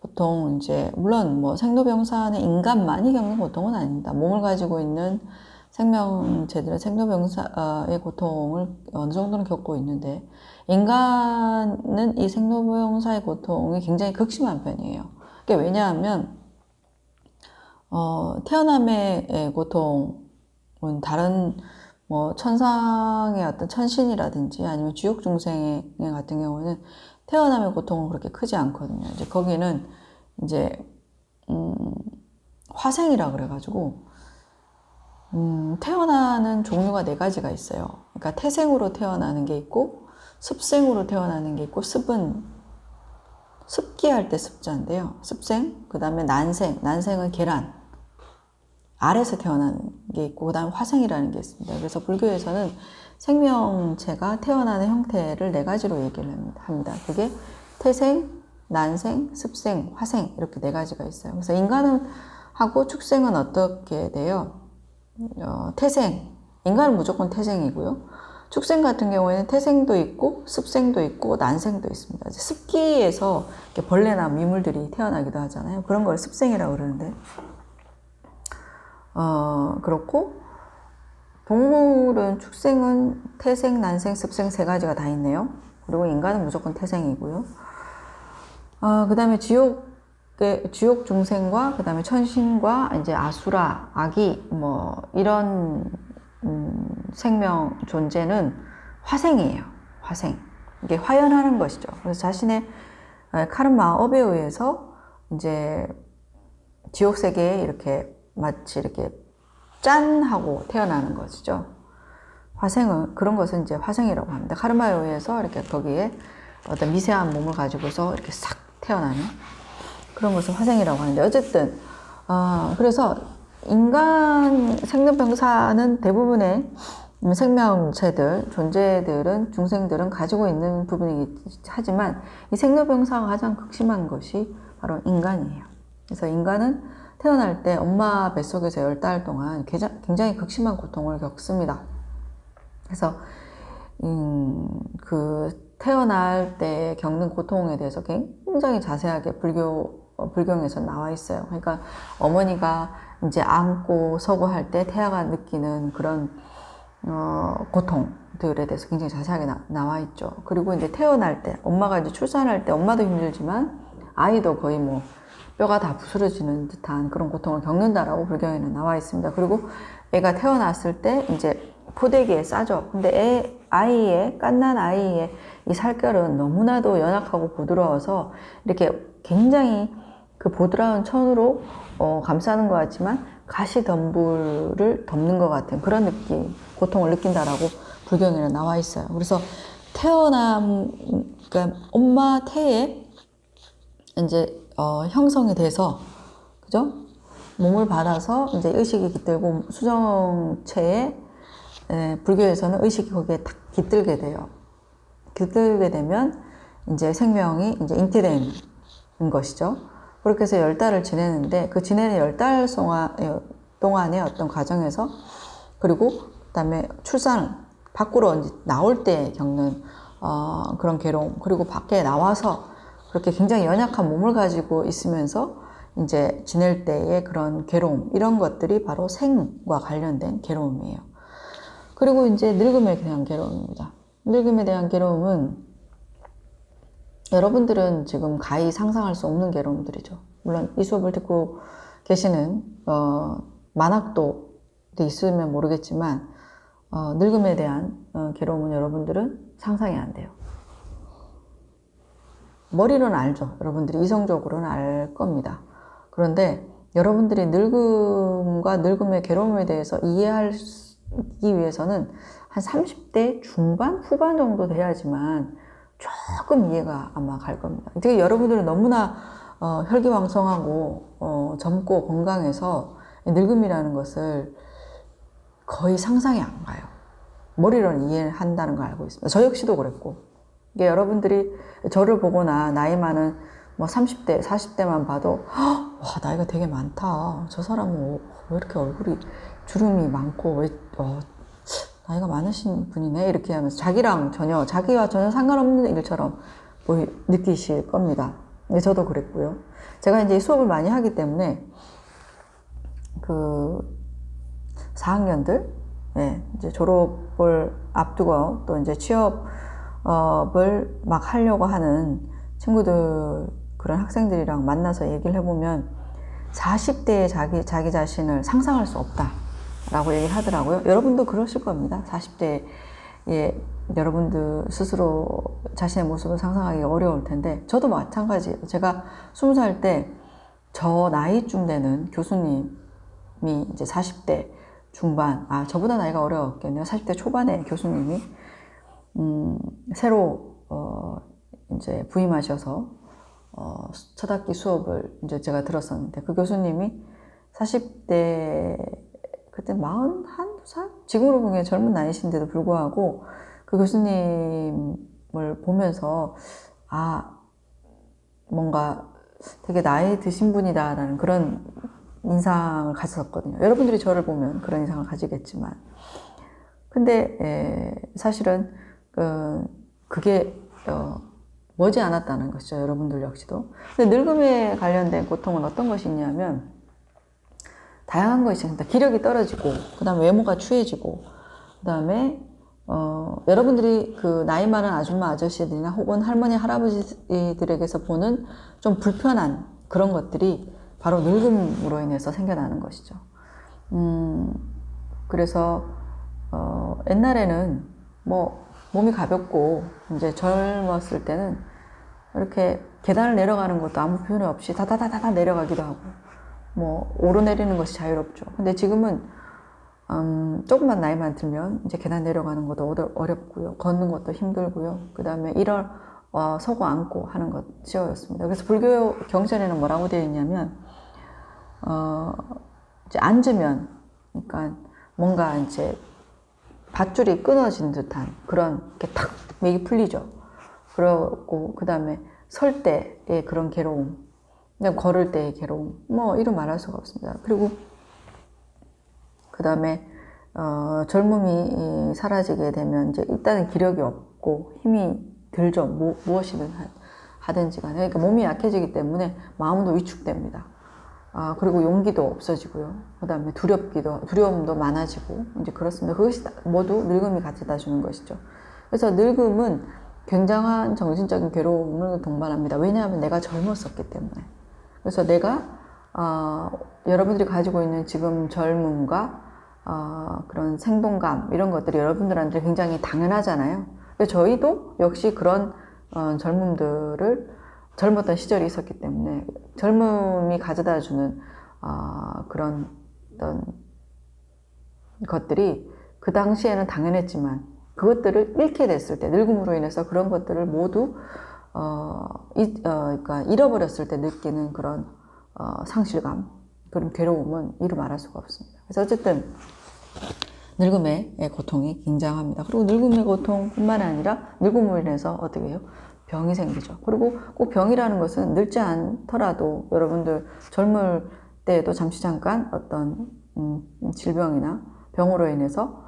보통 이제 물론 뭐 생로병사는 인간만이 겪는 고통은 아닙니다. 몸을 가지고 있는 생명체들은 생로병사의 고통을 어느 정도는 겪고 있는데 인간은 이 생로병사의 고통이 굉장히 극심한 편이에요. 그게 왜냐하면 태어남의 고통은 다른 뭐 천상의 어떤 천신이라든지 아니면 지옥 중생 같은 경우는 태어남의 고통은 그렇게 크지 않거든요. 이제 거기는 이제 화생이라 그래가지고 태어나는 종류가 4가지가 있어요. 그러니까 태생으로 태어나는 게 있고 습생으로 태어나는 게 있고 습은 습기할 때 습자인데요. 습생, 그 다음에 난생, 난생은 계란 알에서 태어나는 게 있고 그 다음에 화생이라는 게 있습니다. 그래서 불교에서는 생명체가 태어나는 형태를 4가지로 얘기를 합니다. 그게 태생, 난생, 습생, 화생 이렇게 4가지가 있어요. 그래서 인간은 하고 축생은 어떻게 돼요? 태생, 인간은 무조건 태생이고요. 축생 같은 경우에는 태생도 있고 습생도 있고 난생도 있습니다. 습기에서 벌레나 미물들이 태어나기도 하잖아요. 그런 걸 습생이라고 그러는데 그렇고 동물은 축생은 태생, 난생, 습생 3가지가 다 있네요. 그리고 인간은 무조건 태생이고요. 그 다음에 지옥 중생과 그 다음에 천신과 이제 아수라, 아기 뭐 이런 생명 존재는 화생이에요. 화생. 이게 화연하는 것이죠. 그래서 자신의 카르마 업에 의해서 이제 지옥 세계에 이렇게 마치 이렇게 짠 하고 태어나는 것이죠. 화생은 그런 것은 이제 화생이라고 합니다. 카르마에 의해서 이렇게 거기에 어떤 미세한 몸을 가지고서 이렇게 싹 태어나는 그런 것을 화생이라고 하는데 어쨌든 그래서 인간 생로병사는 대부분의 생명체들, 존재들은 중생들은 가지고 있는 부분이긴 하지만 이 생로병사가 가장 극심한 것이 바로 인간이에요. 그래서 인간은 태어날 때 엄마 뱃속에서 10달 동안 굉장히 극심한 고통을 겪습니다. 그래서 그 태어날 때 겪는 고통에 대해서 굉장히 자세하게 불경에서 나와 있어요. 그러니까 어머니가 이제 안고 서고 할 때 태아가 느끼는 그런 고통들에 대해서 굉장히 자세하게 나와 있죠. 그리고 이제 태어날 때 엄마가 이제 출산할 때 엄마도 힘들지만 아이도 거의 뭐 뼈가 다 부스러지는 듯한 그런 고통을 겪는다라고 불경에는 나와 있습니다. 그리고 애가 태어났을 때 이제 포대기에 싸죠. 근데 갓난 아이의 이 살결은 너무나도 연약하고 부드러워서 이렇게 굉장히 그 보드라운 천으로 감싸는 것 같지만 가시덤불을 덮는 것 같은 그런 느낌, 고통을 느낀다라고 불경에는 나와 있어요. 그래서 그러니까 엄마 태에 이제 형성이 돼서, 그죠? 몸을 받아서 이제 의식이 깃들고 수정체에 불교에서는 의식이 거기에 딱 깃들게 돼요. 깃들게 되면 이제 생명이 이제 잉태되는 것이죠. 그렇게 해서 10달을 지내는데 그 지내는 10달 동안의 어떤 과정에서 그리고 그다음에 출산 밖으로 이제 나올 때 겪는 그런 괴로움 그리고 밖에 나와서 그렇게 굉장히 연약한 몸을 가지고 있으면서 이제 지낼 때의 그런 괴로움 이런 것들이 바로 생과 관련된 괴로움이에요. 그리고 이제 늙음에 대한 괴로움입니다. 늙음에 대한 괴로움은 여러분들은 지금 가히 상상할 수 없는 괴로움들이죠. 물론 이 수업을 듣고 계시는 만학도도 있으면 모르겠지만 늙음에 대한 괴로움은 여러분들은 상상이 안 돼요. 머리로는 알죠. 여러분들이 이성적으로는 알 겁니다. 그런데 여러분들이 늙음과 늙음의 괴로움에 대해서 이해하기 위해서는 한 30대 중반, 후반 정도 돼야지만 조금 이해가 아마 갈 겁니다. 되게 여러분들은 너무나 혈기왕성하고 젊고 건강해서 늙음이라는 것을 거의 상상이 안 가요. 머리로는 이해한다는 걸 알고 있습니다. 저 역시도 그랬고 이게 여러분들이 저를 보거나 나이 많은 뭐 30대, 40대만 봐도 와 나이가 되게 많다. 저 사람은 왜 이렇게 얼굴이 주름이 많고 왜 나이가 많으신 분이네 이렇게 하면서 자기와 전혀 상관없는 일처럼 느끼실 겁니다. 네, 저도 그랬고요. 제가 이제 수업을 많이 하기 때문에 그 4학년들, 예, 이제 졸업을 앞두고 또 이제 취업을 막 하려고 하는 친구들, 그런 학생들이랑 만나서 얘기를 해보면 40대에 자기 자신을 상상할 수 없다라고 얘기를 하더라고요. 여러분도 그러실 겁니다. 40대에 여러분들 스스로 자신의 모습을 상상하기 어려울 텐데, 저도 마찬가지예요. 제가 20살 때 저 나이쯤 되는 교수님이 이제 40대 중반, 저보다 나이가 어려웠겠네요. 40대 초반에 교수님이 새로 이제 부임하셔서 첫 학기 수업을 이제 제가 들었었는데, 그 교수님이 40대 그때 41살? 지금으로 보기엔 젊은 나이신데도 불구하고 그 교수님을 보면서 뭔가 되게 나이 드신 분이다라는 그런 인상을 가졌었거든요. 여러분들이 저를 보면 그런 인상을 가지겠지만, 근데 사실은 그게 머지 않았다는 것이죠. 여러분들 역시도. 근데 늙음에 관련된 고통은 어떤 것이 있냐면 다양한 것이 있습니다. 기력이 떨어지고, 그 다음에 외모가 추해지고, 그 다음에 여러분들이 그 나이 많은 아줌마 아저씨들이나 혹은 할머니 할아버지들에게서 보는 좀 불편한 그런 것들이 바로 늙음으로 인해서 생겨나는 것이죠. 그래서 옛날에는 뭐 몸이 가볍고 이제 젊었을 때는 이렇게 계단을 내려가는 것도 아무 표현 없이 다다다다 내려가기도 하고, 뭐 오르내리는 것이 자유롭죠. 근데 지금은 조금만 나이만 들면 이제 계단 내려가는 것도 어렵고요, 걷는 것도 힘들고요, 그 다음에 서고 앉고 하는 것 쉬워졌습니다. 그래서 불교 경전에는 뭐라고 되어 있냐면 이제 앉으면, 그러니까 뭔가 이제 밧줄이 끊어진 듯한 그런, 이렇게 탁 맥이 풀리죠. 그러고 그 다음에 설 때의 그런 괴로움, 그냥 걸을 때의 괴로움, 뭐 이루 말할 수가 없습니다. 그리고 그 다음에 젊음이 사라지게 되면 이제 일단은 기력이 없고 힘이 들죠. 무엇이든 하든지 간에. 그러니까 몸이 약해지기 때문에 마음도 위축됩니다. 그리고 용기도 없어지고요. 그 다음에 두려움도 많아지고, 이제 그렇습니다. 그것이 모두 늙음이 가져다 주는 것이죠. 그래서 늙음은 굉장한 정신적인 괴로움을 동반합니다. 왜냐하면 내가 젊었었기 때문에. 그래서 내가, 여러분들이 가지고 있는 지금 젊음과, 그런 생동감, 이런 것들이 여러분들한테 굉장히 당연하잖아요. 저희도 역시 그런, 젊었던 시절이 있었기 때문에 젊음이 가져다 주는 그런 어떤 것들이 그 당시에는 당연했지만, 그것들을 잃게 됐을 때, 늙음으로 인해서 그런 것들을 모두 그러니까 잃어버렸을 때 느끼는 그런 상실감, 그런 괴로움은 이루 말할 수가 없습니다. 그래서 어쨌든 늙음의 고통이 굉장합니다. 그리고 늙음의 고통뿐만 아니라 늙음으로 인해서 어떻게 해요? 병이 생기죠. 그리고 꼭 병이라는 것은 늙지 않더라도 여러분들 젊을 때에도 잠깐 어떤 질병이나 병으로 인해서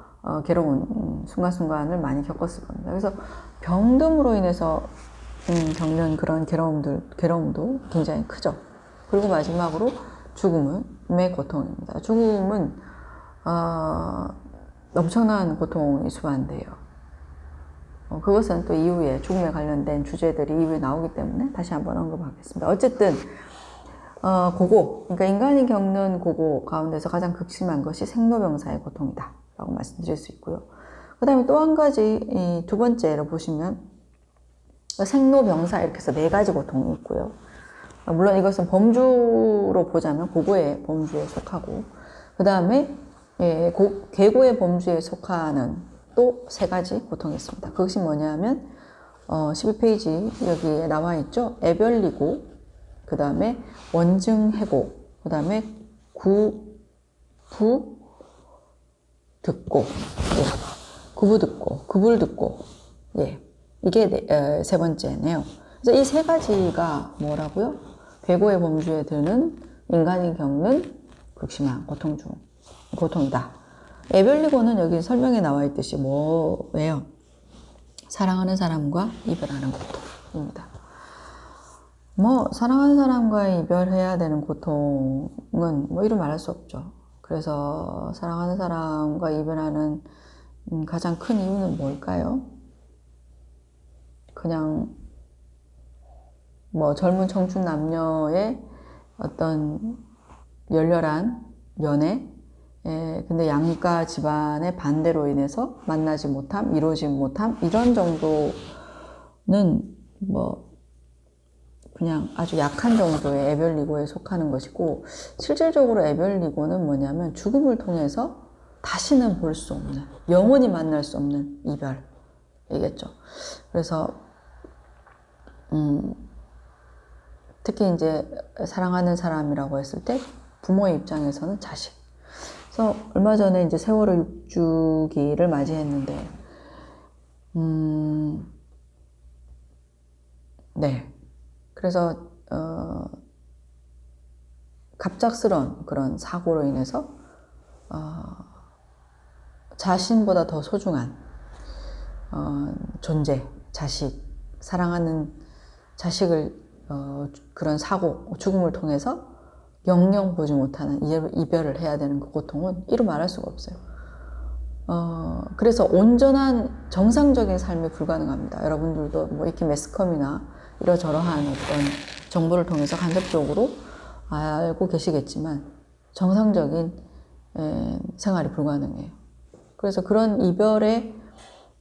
괴로운 순간순간을 많이 겪었을 겁니다. 그래서 병듦으로 인해서 겪는 그런 괴로움도 굉장히 크죠. 그리고 마지막으로 죽음의 고통입니다. 죽음은 엄청난 고통이 수반돼요. 그것은 또 이후에 죽음에 관련된 주제들이 이후에 나오기 때문에 다시 한번 언급하겠습니다. 어쨌든 그러니까 인간이 겪는 고고 가운데서 가장 극심한 것이 생로병사의 고통이다 라고 말씀드릴 수 있고요. 그 다음에 또 한 가지, 두 번째로 보시면 생로병사, 이렇게 해서 4가지 고통이 있고요. 물론 이것은 범주로 보자면 고고의 범주에 속하고, 그 다음에 괴고의 범주에 속하는 또 3가지 고통이 있습니다. 그것이 뭐냐면 12페이지 여기에 나와 있죠. 애별리고, 그 다음에 원증해고, 그 다음에 구부듣고, 구불듣고, 이게 3번째네요. 그래서 이 3가지가 뭐라고요? 괴고의 범주에 드는 인간이 겪는 극심한 고통이다. 애별리고는 여기 설명에 나와 있듯이 뭐예요? 사랑하는 사람과 이별하는 고통입니다. 뭐 사랑하는 사람과 이별해야 되는 고통은 뭐 이루 말할 수 없죠. 그래서 사랑하는 사람과 이별하는 가장 큰 이유는 뭘까요? 그냥 뭐 젊은 청춘 남녀의 어떤 열렬한 연애, 근데 양가 집안의 반대로 인해서 만나지 못함, 이루어지 못함, 이런 정도는 뭐 그냥 아주 약한 정도의 애별리고에 속하는 것이고, 실질적으로 애별리고는 뭐냐면 죽음을 통해서 다시는 볼 수 없는, 영원히 만날 수 없는 이별이겠죠. 그래서 특히 이제 사랑하는 사람이라고 했을 때 부모의 입장에서는 자식. 그래서 얼마 전에 이제 세월호 6주기를 맞이했는데, 네. 그래서 갑작스러운 그런 사고로 인해서 자신보다 더 소중한 존재, 자식, 사랑하는 자식을 그런 사고, 죽음을 통해서 영영 보지 못하는 이별을 해야 되는 그 고통은 이루 말할 수가 없어요. 그래서 온전한 정상적인 삶이 불가능합니다. 여러분들도 뭐 이렇게 매스컴이나 이러저러한 어떤 정보를 통해서 간접적으로 알고 계시겠지만 정상적인 생활이 불가능해요. 그래서 그런 이별의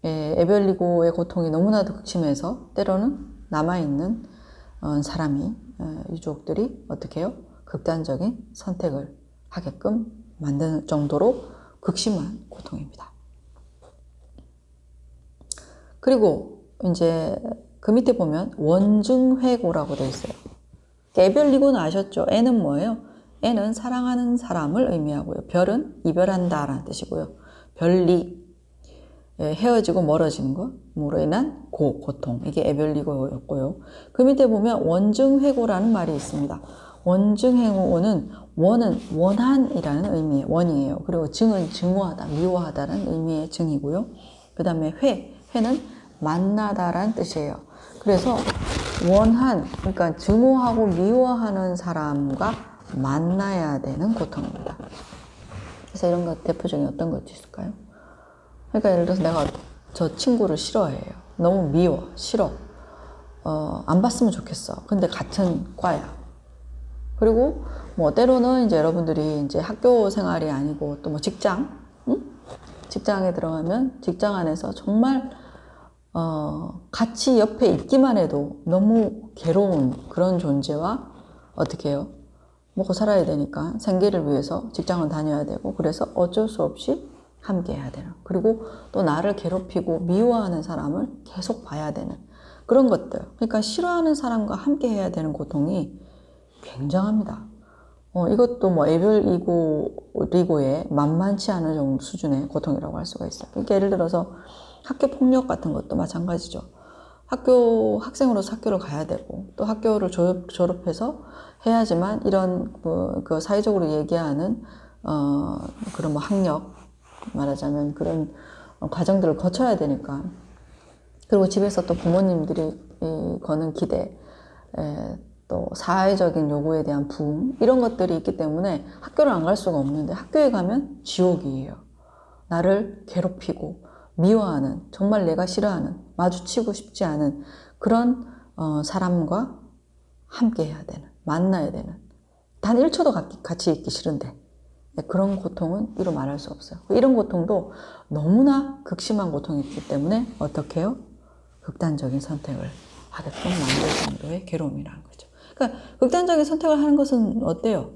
애별리고의 고통이 너무나도 극심해서 때로는 남아있는 사람이, 유족들이 어떻게 해요? 극단적인 선택을 하게끔 만드는 정도로 극심한 고통입니다. 그리고 이제 그 밑에 보면 원증회고라고 되어 있어요. 애별리고는 아셨죠? 애는 뭐예요? 애는 사랑하는 사람을 의미하고요. 별은 이별한다 라는 뜻이고요. 별리, 헤어지고 멀어지는 것으로 인한 고통, 이게 애별리고였고요. 그 밑에 보면 원증회고라는 말이 있습니다. 원증회고는 원은 원한이라는 의미의 원이에요. 그리고 증은 증오하다, 미워하다라는 의미의 증이고요. 그 다음에 회는 만나다라는 뜻이에요. 그래서 원한, 그러니까 증오하고 미워하는 사람과 만나야 되는 고통입니다. 그래서 이런 것 대표적인 어떤 것이 있을까요? 그러니까 예를 들어서 내가 저 친구를 싫어해요. 너무 미워, 싫어. 안 봤으면 좋겠어. 근데 같은 과야. 그리고 뭐 때로는 이제 여러분들이 이제 학교 생활이 아니고 또 뭐 직장, 직장에 들어가면 직장 안에서 정말 같이 옆에 있기만 해도 너무 괴로운 그런 존재와 어떻게 해요? 먹고 살아야 되니까 생계를 위해서 직장을 다녀야 되고, 그래서 어쩔 수 없이 함께 해야 되는, 그리고 또 나를 괴롭히고 미워하는 사람을 계속 봐야 되는 그런 것들. 그러니까 싫어하는 사람과 함께 해야 되는 고통이 굉장합니다. 이것도 뭐 애별리고의 만만치 않은 정도 수준의 고통이라고 할 수가 있어요. 그러니까 예를 들어서 학교 폭력 같은 것도 마찬가지죠. 학생으로서 학교를 가야 되고, 또 학교를 졸업해서 해야지만 이런 그 사회적으로 얘기하는 그런 뭐 학력, 말하자면 그런 과정들을 거쳐야 되니까. 그리고 집에서 또 부모님들이 거는 기대, 또 사회적인 요구에 대한 부응, 이런 것들이 있기 때문에 학교를 안 갈 수가 없는데, 학교에 가면 지옥이에요. 나를 괴롭히고 미워하는, 정말 내가 싫어하는, 마주치고 싶지 않은 그런 사람과 함께 해야 되는, 만나야 되는, 단 1초도 같이 있기 싫은데 그런 고통은 이루 말할 수 없어요. 이런 고통도 너무나 극심한 고통이 있기 때문에 어떻게 해요? 극단적인 선택을 하게끔 만들 정도의 괴로움이라는 거죠. 그러니까 극단적인 선택을 하는 것은 어때요?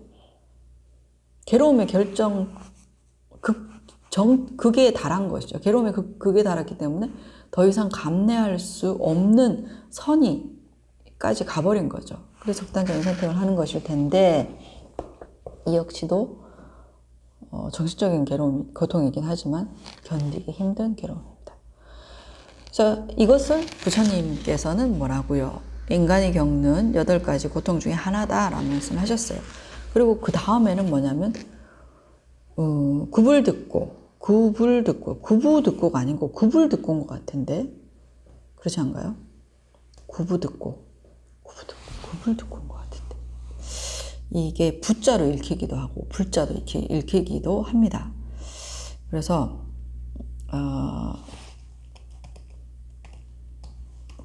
괴로움의 극에 달한 것이죠. 괴로움의 극에 달했기 때문에 더 이상 감내할 수 없는 선이까지 가버린 거죠. 그래서 극단적인 선택을 하는 것일 텐데, 이 역시도 정신적인 고통이긴 하지만 견디기 힘든 괴로움입니다. 그래서 이것을 부처님께서는 뭐라고요? 인간이 겪는 8가지 고통 중에 하나다라는 말씀을 하셨어요. 그리고 그 다음에는 뭐냐면 구부듣고가 아니고 구불듣고인 것 같은데, 그렇지 않가요? 구부듣고. 굽을 듣고 온 것 같은데. 이게 부자로 읽히기도 하고 불자도 읽히기도 합니다. 그래서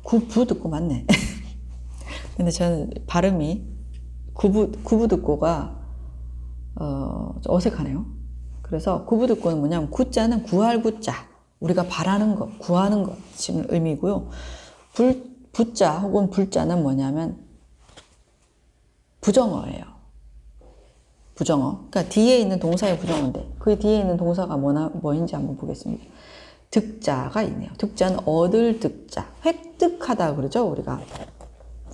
구부 듣고 맞네. 근데 저는 발음이 구부 듣고가 좀 어색하네요. 그래서 구부 듣고는 뭐냐면 구자는 구할 구자, 우리가 바라는 것, 구하는 것 지금 의미고요. 부자 혹은 불자는 뭐냐면 부정어예요. 부정어. 그러니까 뒤에 있는 동사의 부정어인데 그 뒤에 있는 동사가 뭐인지 한번 보겠습니다. 득자가 있네요. 득자는 얻을 득자, 획득하다 그러죠, 우리가.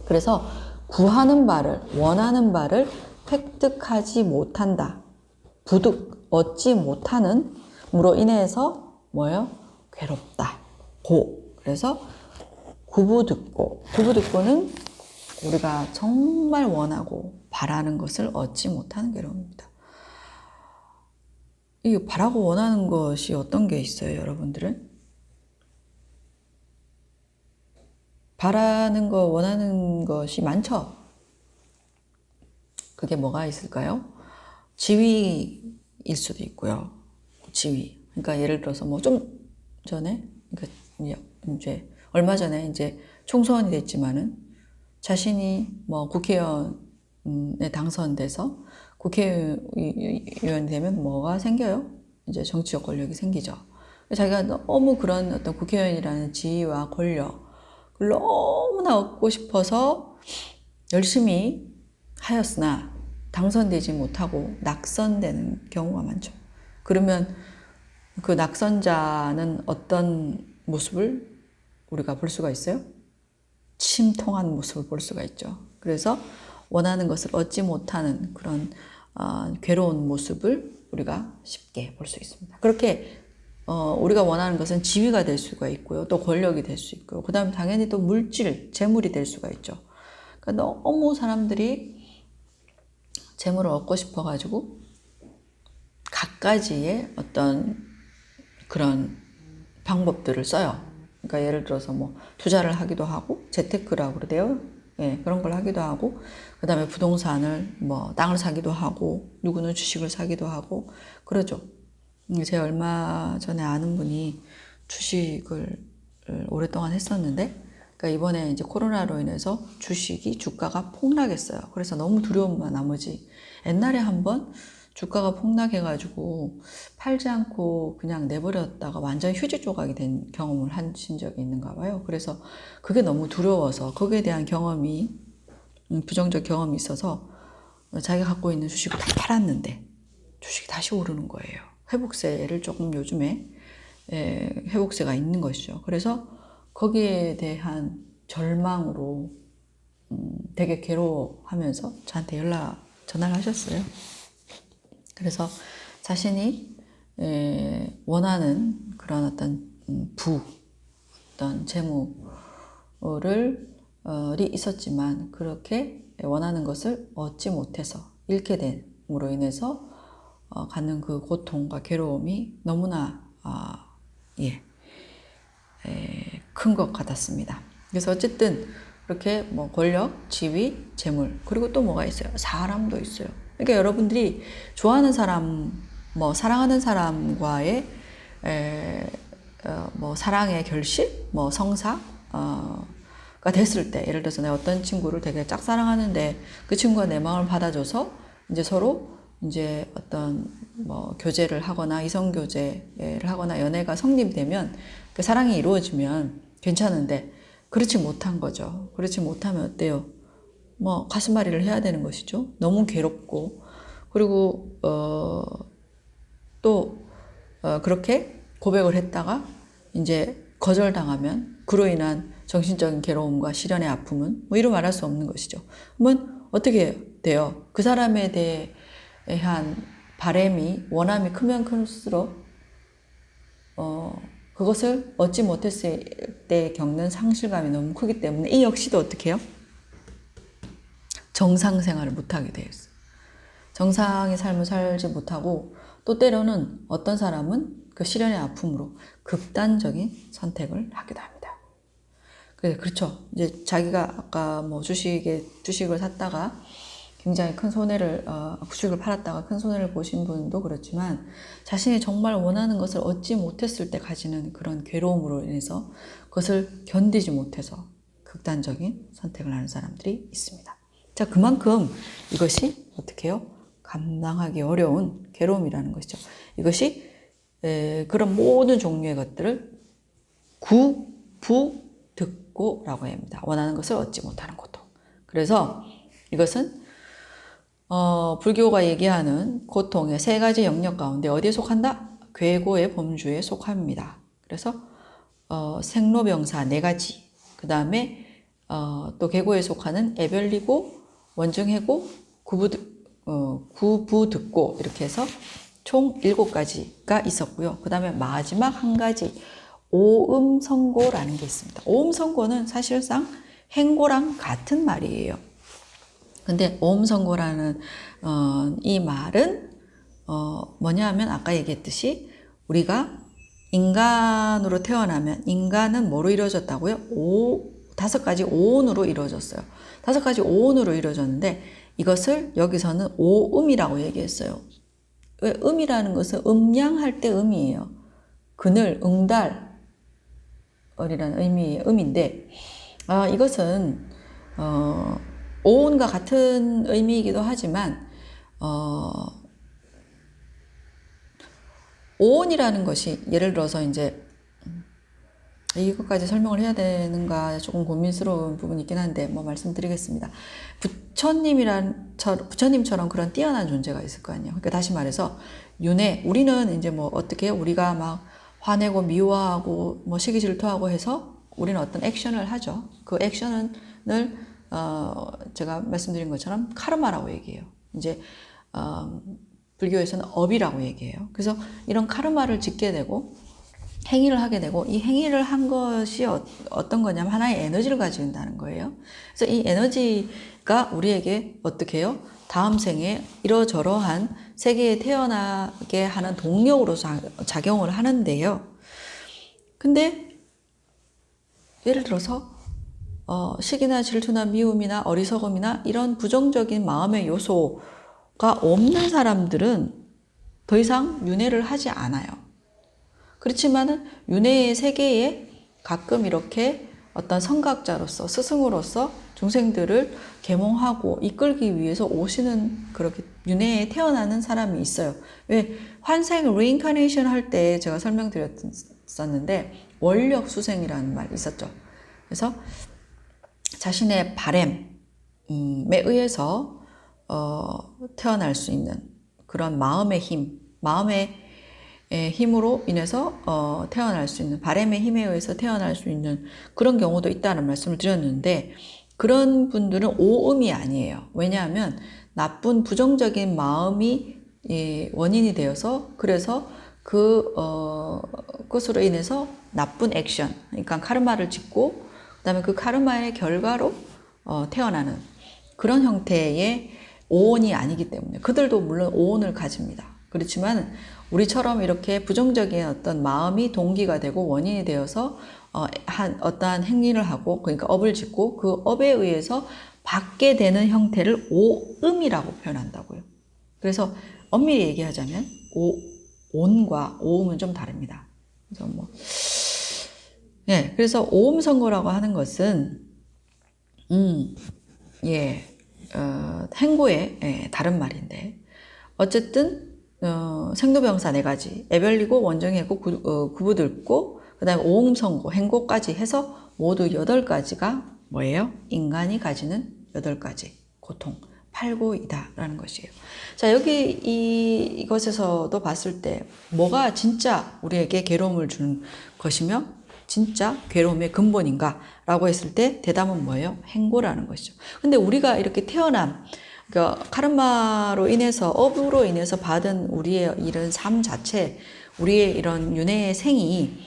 그래서 구하는 바를, 원하는 바를 획득하지 못한다. 부득, 얻지 못하는 무로 인해서 뭐예요? 괴롭다. 그래서 구부듣고는 우리가 정말 원하고 바라는 것을 얻지 못하는 괴로움입니다. 이 바라고 원하는 것이 어떤 게 있어요, 여러분들은? 바라는 거, 원하는 것이 많죠? 그게 뭐가 있을까요? 지위일 수도 있고요. 지위. 그러니까 예를 들어서 뭐 좀 전에, 그러니까 이제 얼마 전에 이제 총선이 됐지만은 자신이 뭐 국회의원에 당선돼서 국회의원이 되면 뭐가 생겨요? 이제 정치적 권력이 생기죠. 자기가 너무 그런 어떤 국회의원이라는 지위와 권력을 너무나 얻고 싶어서 열심히 하였으나 당선되지 못하고 낙선되는 경우가 많죠. 그러면 그 낙선자는 어떤 모습을 우리가 볼 수가 있어요? 침통한 모습을 볼 수가 있죠. 그래서 원하는 것을 얻지 못하는 그런 괴로운 모습을 우리가 쉽게 볼 수 있습니다. 그렇게 우리가 원하는 것은 지위가 될 수가 있고요. 또 권력이 될 수 있고요. 그 다음에 당연히 또 물질, 재물이 될 수가 있죠. 그러니까 너무 사람들이 재물을 얻고 싶어가지고 갖가지의 어떤 그런 방법들을 써요. 그러니까 예를 들어서 뭐 투자를 하기도 하고 재테크라고 그러대요. 예, 그런 걸 하기도 하고 그 다음에 부동산을 뭐 땅을 사기도 하고 누구는 주식을 사기도 하고 그러죠. 제가 얼마 전에 아는 분이 주식을 오랫동안 했었는데 그러니까 이번에 이제 코로나로 인해서 주가가 폭락했어요. 그래서 너무 두려운 나머지 옛날에 한번 주가가 폭락해가지고 팔지 않고 그냥 내버렸다가 완전 휴지 조각이 된 경험을 하신 적이 있는가 봐요. 그래서 그게 너무 두려워서 거기에 대한 경험이 부정적 경험이 있어서 자기가 갖고 있는 주식을 다 팔았는데 주식이 다시 오르는 거예요. 회복세를 조금 요즘에 회복세가 있는 것이죠. 그래서 거기에 대한 절망으로 되게 괴로워하면서 저한테 전화를 하셨어요. 그래서 자신이 원하는 그런 어떤 어떤 재물을 있었지만 그렇게 원하는 것을 얻지 못해서 잃게 됨으로 인해서 갖는 그 고통과 괴로움이 너무나 큰 것 같았습니다. 그래서 어쨌든 그렇게 뭐 권력, 지위, 재물 그리고 또 뭐가 있어요? 사람도 있어요. 그러니까 여러분들이 좋아하는 사람, 뭐 사랑하는 사람과의 뭐 사랑의 결실, 뭐 성사가 됐을 때, 예를 들어서 내가 어떤 친구를 되게 짝사랑하는데 그 친구가 내 마음을 받아줘서 이제 서로 이제 어떤 뭐 교제를 하거나 이성 교제를 하거나 연애가 성립되면 그 사랑이 이루어지면 괜찮은데 그렇지 못한 거죠. 그렇지 못하면 어때요? 뭐 가슴앓이를 해야 되는 것이죠. 너무 괴롭고 그리고 또 그렇게 고백을 했다가 이제 거절당하면 그로 인한 정신적인 괴로움과 시련의 아픔은 뭐 이루 말할 수 없는 것이죠. 그러면 어떻게 돼요? 그 사람에 대한 바람이 원함이 크면 클수록 그것을 얻지 못했을 때 겪는 상실감이 너무 크기 때문에 이 역시도 어떻게 해요? 정상 생활을 못하게 되어 있어요. 정상의 삶을 살지 못하고 또 때로는 어떤 사람은 그 시련의 아픔으로 극단적인 선택을 하기도 합니다. 그렇죠. 이제 자기가 아까 뭐 주식을 샀다가 굉장히 큰 손해를, 주식을 팔았다가 큰 손해를 보신 분도 그렇지만 자신이 정말 원하는 것을 얻지 못했을 때 가지는 그런 괴로움으로 인해서 그것을 견디지 못해서 극단적인 선택을 하는 사람들이 있습니다. 자, 그만큼 이것이 어떻게 해요? 감당하기 어려운 괴로움이라는 것이죠. 이것이 그런 모든 종류의 것들을 부득고라고 합니다. 원하는 것을 얻지 못하는 고통. 그래서 이것은 불교가 얘기하는 고통의 세 가지 영역 가운데 어디에 속한다? 괴고의 범주에 속합니다. 그래서 생로병사 네 가지, 그 다음에 또 괴고에 속하는 애별리고, 원증해고, 구부득고 이렇게 해서 총 7가지가 있었고요. 그 다음에 마지막 한 가지 오음성고라는 게 있습니다. 오음성고는 사실상 행고랑 같은 말이에요. 근데 오음성고라는 이 말은 뭐냐 하면 아까 얘기했듯이 우리가 인간으로 태어나면 인간은 뭐로 이루어졌다고요? 5가지 오온으로 이루어졌어요. 5가지 오온으로 이루어졌는데 이것을 여기서는 오음이라고 얘기했어요. 왜? 음이라는 것은 음양할 때 음이에요. 그늘, 응달이라는 의미의 음인데 이것은 오온과 같은 의미이기도 하지만 오온이라는 것이 예를 들어서 이제 이것까지 설명을 해야 되는가 조금 고민스러운 부분이 있긴 한데 뭐 말씀드리겠습니다. 부처님처럼 그런 뛰어난 존재가 있을 거 아니에요. 그러니까 다시 말해서 윤회, 우리는 이제 뭐 어떻게 해요? 우리가 막 화내고 미워하고 뭐 시기 질투하고 해서 우리는 어떤 액션을 하죠. 그 액션을 제가 말씀드린 것처럼 카르마라고 얘기해요. 이제 불교에서는 업이라고 얘기해요. 그래서 이런 카르마를 짓게 되고 행위를 하게 되고 이 행위를 한 것이 어떤 거냐면 하나의 에너지를 가지고 있다는 거예요. 그래서 이 에너지가 우리에게 어떻게 해요? 다음 생에 이러저러한 세계에 태어나게 하는 동력으로 작용을 하는데요. 근데 예를 들어서 시기나 질투나 미움이나 어리석음이나 이런 부정적인 마음의 요소가 없는 사람들은 더 이상 윤회를 하지 않아요. 그렇지만은 윤회의 세계에 가끔 이렇게 어떤 선각자로서 스승으로서 중생들을 계몽하고 이끌기 위해서 오시는 그렇게 윤회에 태어나는 사람이 있어요. 왜? 환생 리인카네이션 할 때 제가 설명드렸었는데 원력수생이라는 말이 있었죠. 그래서 자신의 바램에 의해서 태어날 수 있는 그런 마음의 힘, 마음의 힘으로 인해서 태어날 수 있는, 바람의 힘에 의해서 태어날 수 있는 그런 경우도 있다는 말씀을 드렸는데 그런 분들은 오음이 아니에요. 왜냐하면 나쁜 부정적인 마음이 원인이 되어서 그래서 그것으로 인해서 나쁜 액션, 그러니까 카르마를 짓고 그 다음에 그 카르마의 결과로 태어나는 그런 형태의 오온이 아니기 때문에 그들도 물론 오온을 가집니다. 그렇지만 우리처럼 이렇게 부정적인 어떤 마음이 동기가 되고 원인이 되어서 어떠한 행위를 하고 그러니까 업을 짓고 그 업에 의해서 받게 되는 형태를 오음이라고 표현한다고요. 그래서 엄밀히 얘기하자면 온과 오음은 좀 다릅니다. 그래서 그래서 오음 선고라고 하는 것은 행고의 다른 말인데 어쨌든 생로병사 4가지, 애별리고, 원정해고, 구부들고, 그 다음에 오음성고, 행고까지 해서 모두 8가지가 뭐예요? 인간이 가지는 8가지 고통, 팔고이다라는 것이에요. 자, 여기 이것에서도 봤을 때 뭐가 진짜 우리에게 괴로움을 주는 것이며 진짜 괴로움의 근본인가? 라고 했을 때 대답은 뭐예요? 행고라는 것이죠. 근데 우리가 이렇게 태어남, 그러니까 카르마로 인해서 업으로 인해서 받은 우리의 이런 삶 자체, 우리의 이런 윤회의 생이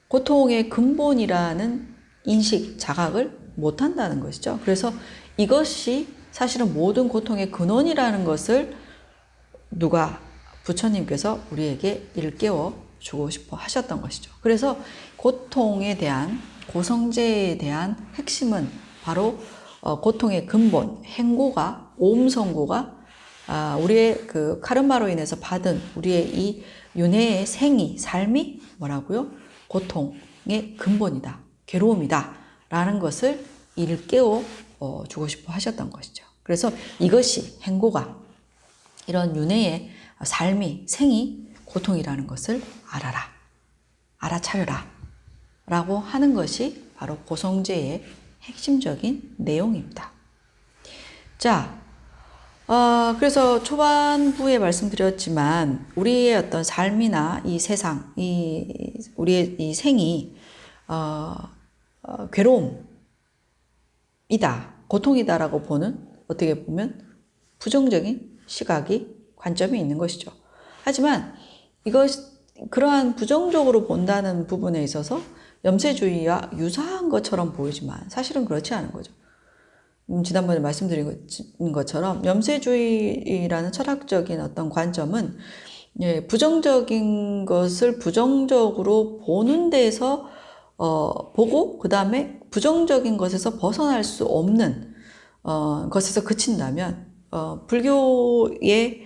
고통의 근본이라는 인식, 자각을 못한다는 것이죠. 그래서 이것이 사실은 모든 고통의 근원이라는 것을 누가 부처님께서 우리에게 일깨워 주고 싶어 하셨던 것이죠. 그래서 고통에 대한 고성제에 대한 핵심은 바로 고통의 근본, 행고가, 오음성고가 우리의 그 카르마로 인해서 받은 우리의 이 윤회의 생이, 삶이 뭐라고요? 고통의 근본이다. 괴로움이다. 라는 것을 일깨워 주고 싶어 하셨던 것이죠. 그래서 이것이 행고가 이런 윤회의 삶이, 생이 고통이라는 것을 알아라. 알아차려라. 라고 하는 것이 바로 고성제의 핵심적인 내용입니다. 자, 그래서 초반부에 말씀드렸지만 우리의 어떤 삶이나 이 세상, 우리의 이 생이 괴로움이다, 고통이다라고 보는 어떻게 보면 부정적인 시각이 관점이 있는 것이죠. 하지만 그러한 부정적으로 본다는 부분에 있어서 염세주의와 유사한 것처럼 보이지만 사실은 그렇지 않은 거죠. 지난번에 말씀드린 것처럼 염세주의라는 철학적인 어떤 관점은 부정적인 것을 부정적으로 보는 데서 보고 그 다음에 부정적인 것에서 벗어날 수 없는 것에서 그친다면 불교의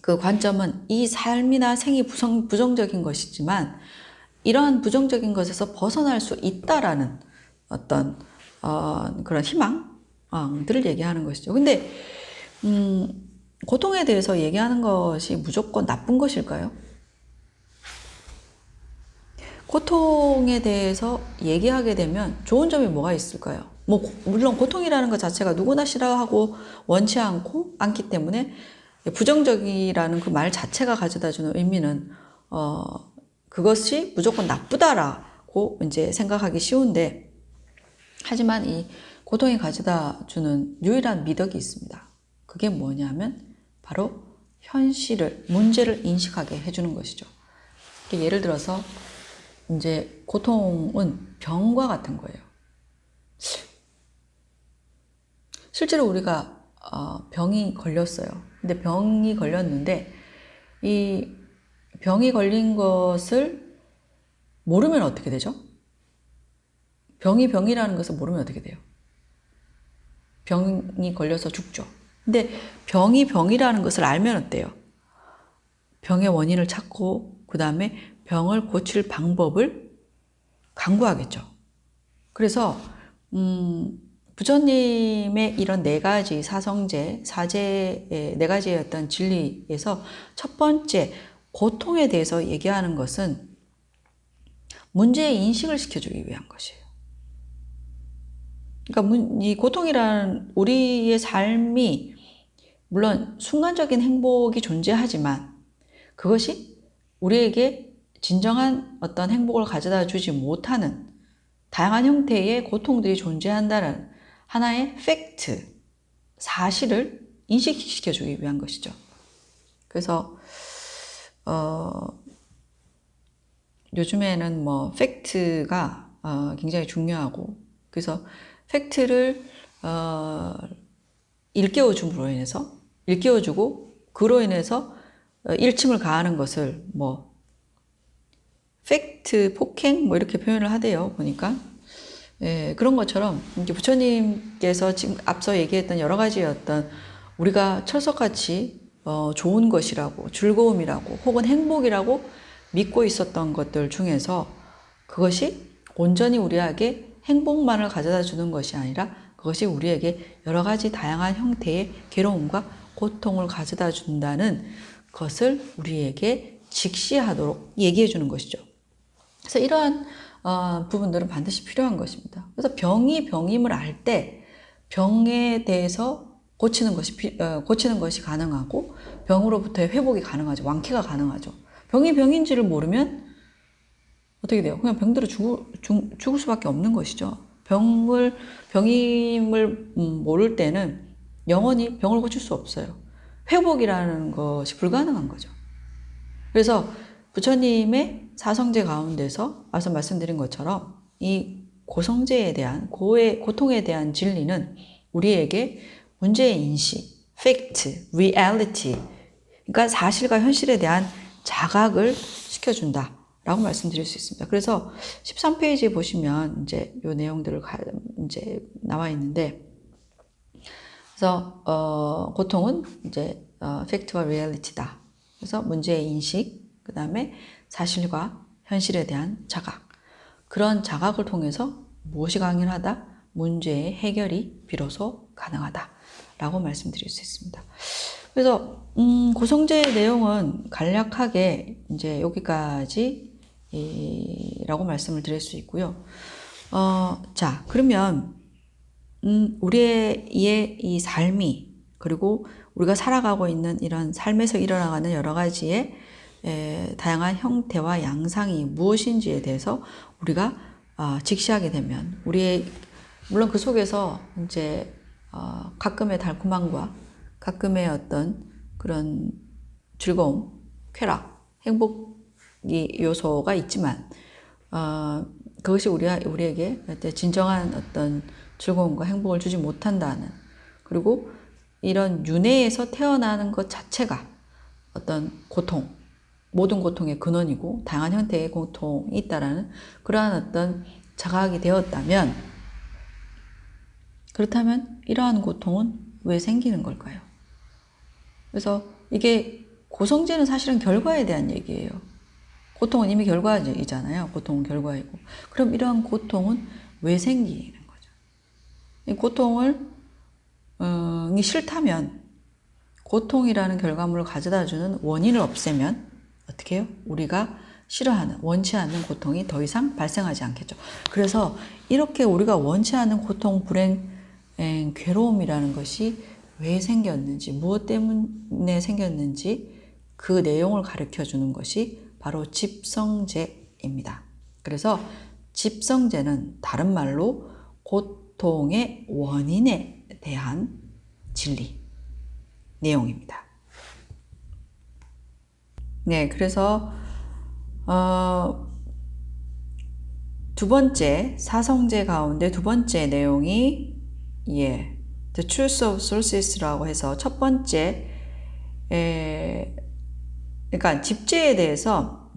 그 관점은 이 삶이나 생이 부정적인 것이지만 이러한 부정적인 것에서 벗어날 수 있다라는 어떤 그런 희망들을 얘기하는 것이죠. 근데 고통에 대해서 얘기하는 것이 무조건 나쁜 것일까요? 고통에 대해서 얘기하게 되면 좋은 점이 뭐가 있을까요? 물론 고통이라는 것 자체가 누구나 싫어하고 원치 않기 때문에 부정적이라는 그 말 자체가 가져다주는 의미는 그것이 무조건 나쁘다라고 이제 생각하기 쉬운데, 하지만 이 고통이 가져다주는 유일한 미덕이 있습니다. 그게 뭐냐면 바로 현실을, 문제를 인식하게 해주는 것이죠. 예를 들어서 이제 고통은 병과 같은 거예요. 실제로 우리가 병이 걸렸어요. 근데 병이 걸렸는데 이 병이 걸린 것을 모르면 어떻게 되죠? 병이 병이라는 것을 모르면 어떻게 돼요? 병이 걸려서 죽죠. 근데 병이 병이라는 것을 알면 어때요? 병의 원인을 찾고 그 다음에 병을 고칠 방법을 강구하겠죠. 그래서 부처님의 이런 네 가지 사성제, 사제의 네 가지의 어떤 진리에서 첫 번째 고통에 대해서 얘기하는 것은 문제의 인식을 시켜주기 위한 것이에요. 그러니까 이 고통이라는 우리의 삶이 물론 순간적인 행복이 존재하지만 그것이 우리에게 진정한 어떤 행복을 가져다 주지 못하는 다양한 형태의 고통들이 존재한다는 하나의 팩트, 사실을 인식시켜주기 위한 것이죠. 그래서 요즘에는 팩트가 굉장히 중요하고, 그래서 팩트를 일깨워주고 그로 인해서 일침을 가하는 것을 팩트 폭행 이렇게 표현을 하대요. 보니까 그런 것처럼 이제 부처님께서 지금 앞서 얘기했던 여러 가지 어떤 우리가 철석같이 좋은 것이라고, 즐거움이라고 혹은 행복이라고 믿고 있었던 것들 중에서 그것이 온전히 우리에게 행복만을 가져다 주는 것이 아니라 그것이 우리에게 여러 가지 다양한 형태의 괴로움과 고통을 가져다 준다는 것을 우리에게 직시하도록 얘기해 주는 것이죠. 그래서 이러한 부분들은 반드시 필요한 것입니다. 그래서 병이 병임을 알 때 병에 대해서 고치는 것이 가능하고 병으로부터의 회복이 가능하죠. 완쾌가 가능하죠. 병이 병인지를 모르면 어떻게 돼요? 그냥 병들어 죽을 수밖에 없는 것이죠. 병임을 모를 때는 영원히 병을 고칠 수 없어요. 회복이라는 것이 불가능한 거죠. 그래서 부처님의 사성제 가운데서 앞서 말씀드린 것처럼 이 고성제에 대한 고통에 대한 진리는 우리에게 문제의 인식, 팩트, 리얼리티, 그러니까 사실과 현실에 대한 자각을 시켜준다 라고 말씀드릴 수 있습니다. 그래서 13페이지에 보시면 이제 요 내용들을 이제 나와 있는데, 그래서 고통은 이제 팩트와 리얼리티다. 그래서 문제의 인식, 그 다음에 사실과 현실에 대한 자각. 그런 자각을 통해서 무엇이 가능하다? 문제의 해결이 비로소 가능하다. 라고 말씀드릴 수 있습니다. 그래서 고성제의 내용은 간략하게 이제 여기까지 라고 말씀을 드릴 수 있고요. 자, 그러면 우리의 이 삶이, 그리고 우리가 살아가고 있는 이런 삶에서 일어나가는 여러 가지의 다양한 형태와 양상이 무엇인지에 대해서 우리가 직시하게 되면, 물론 그 속에서 이제 가끔의 달콤함과 가끔의 어떤 그런 즐거움, 쾌락, 행복이 요소가 있지만, 그것이 우리에게 진정한 어떤 즐거움과 행복을 주지 못한다는, 그리고 이런 윤회에서 태어나는 것 자체가 어떤 고통, 모든 고통의 근원이고 다양한 형태의 고통이 있다라는 그러한 어떤 자각이 되었다면, 그렇다면 이러한 고통은 왜 생기는 걸까요? 그래서 이게 고성제는 사실은 결과에 대한 얘기예요. 고통은 이미 결과이잖아요. 고통은 결과이고. 그럼 이러한 고통은 왜 생기는 거죠? 이 고통을 이 싫다면, 고통이라는 결과물을 가져다주는 원인을 없애면 어떻게 해요? 우리가 싫어하는, 원치 않는 고통이 더 이상 발생하지 않겠죠. 그래서 이렇게 우리가 원치 않는 고통, 불행, 괴로움이라는 것이 왜 생겼는지, 무엇 때문에 생겼는지 그 내용을 가르쳐 주는 것이 바로 집성제입니다. 그래서 집성제는 다른 말로 고통의 원인에 대한 진리, 내용입니다. 네, 그래서 두 번째, 사성제 가운데 두 번째 내용이 The Truth of Sources라고 해서 첫 번째, 그러니까 집제에 대해서,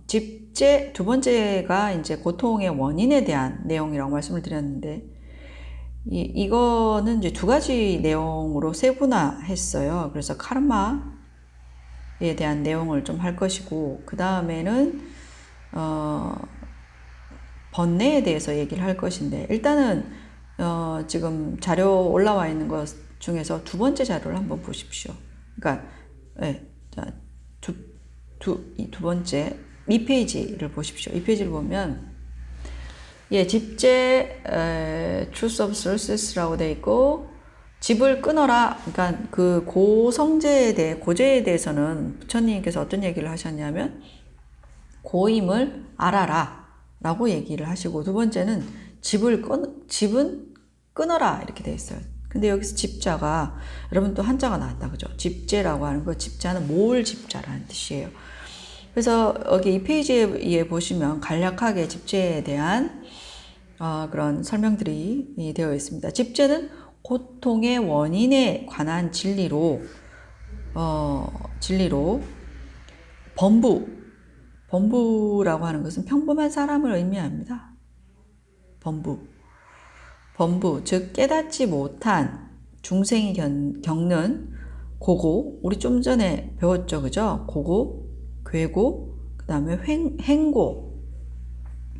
두 번째가 이제 고통의 원인에 대한 내용이라고 말씀을 드렸는데, 이거는 이제 두 가지 내용으로 세분화했어요. 그래서 카르마에 대한 내용을 좀 할 것이고, 그 다음에는 번뇌에 대해서 얘기를 할 것인데, 일단은 지금 자료 올라와 있는 것 중에서 두 번째 자료를 한번 보십시오. 그러니까 두 번째 2페이지를 보십시오. 2페이지를 보면 집제 Truth of Sources라고 되어 있고, 집을 끊어라. 그러니까 그 고제에 대해서는 부처님께서 어떤 얘기를 하셨냐면 고임을 알아라 라고 얘기를 하시고, 두 번째는 집은 끊어라 이렇게 되어 있어요. 근데 여기서 집자가, 여러분 또 한자가 나왔다, 그죠? 집제라고 하는 거, 집자는 모을 집자라는 뜻이에요. 그래서 여기 이 페이지에 보시면 간략하게 집제에 대한 그런 설명들이 되어 있습니다. 집제는 고통의 원인에 관한 진리로 범부라고 하는 것은 평범한 사람을 의미합니다. 범부, 즉 깨닫지 못한 중생이 겪는 고고, 우리 좀 전에 배웠죠, 그죠? 고고, 괴고, 그 다음에 행고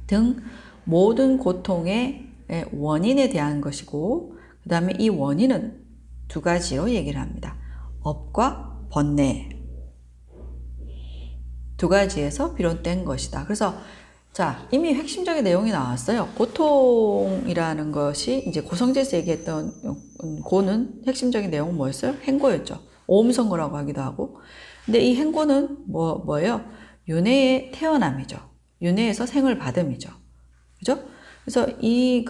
등 모든 고통의 원인에 대한 것이고, 그 다음에 이 원인은 두 가지로 얘기를 합니다. 업과 번뇌, 두 가지에서 비롯된 것이다. 그래서 자, 이미 핵심적인 내용이 나왔어요. 고통이라는 것이 이제 고성제에서 얘기했던 고는 핵심적인 내용은 뭐였어요? 행고였죠. 오음성고라고 하기도 하고. 근데 이 행고는 뭐예요? 윤회의 태어남이죠. 윤회에서 생을 받음이죠. 그죠? 그래서 이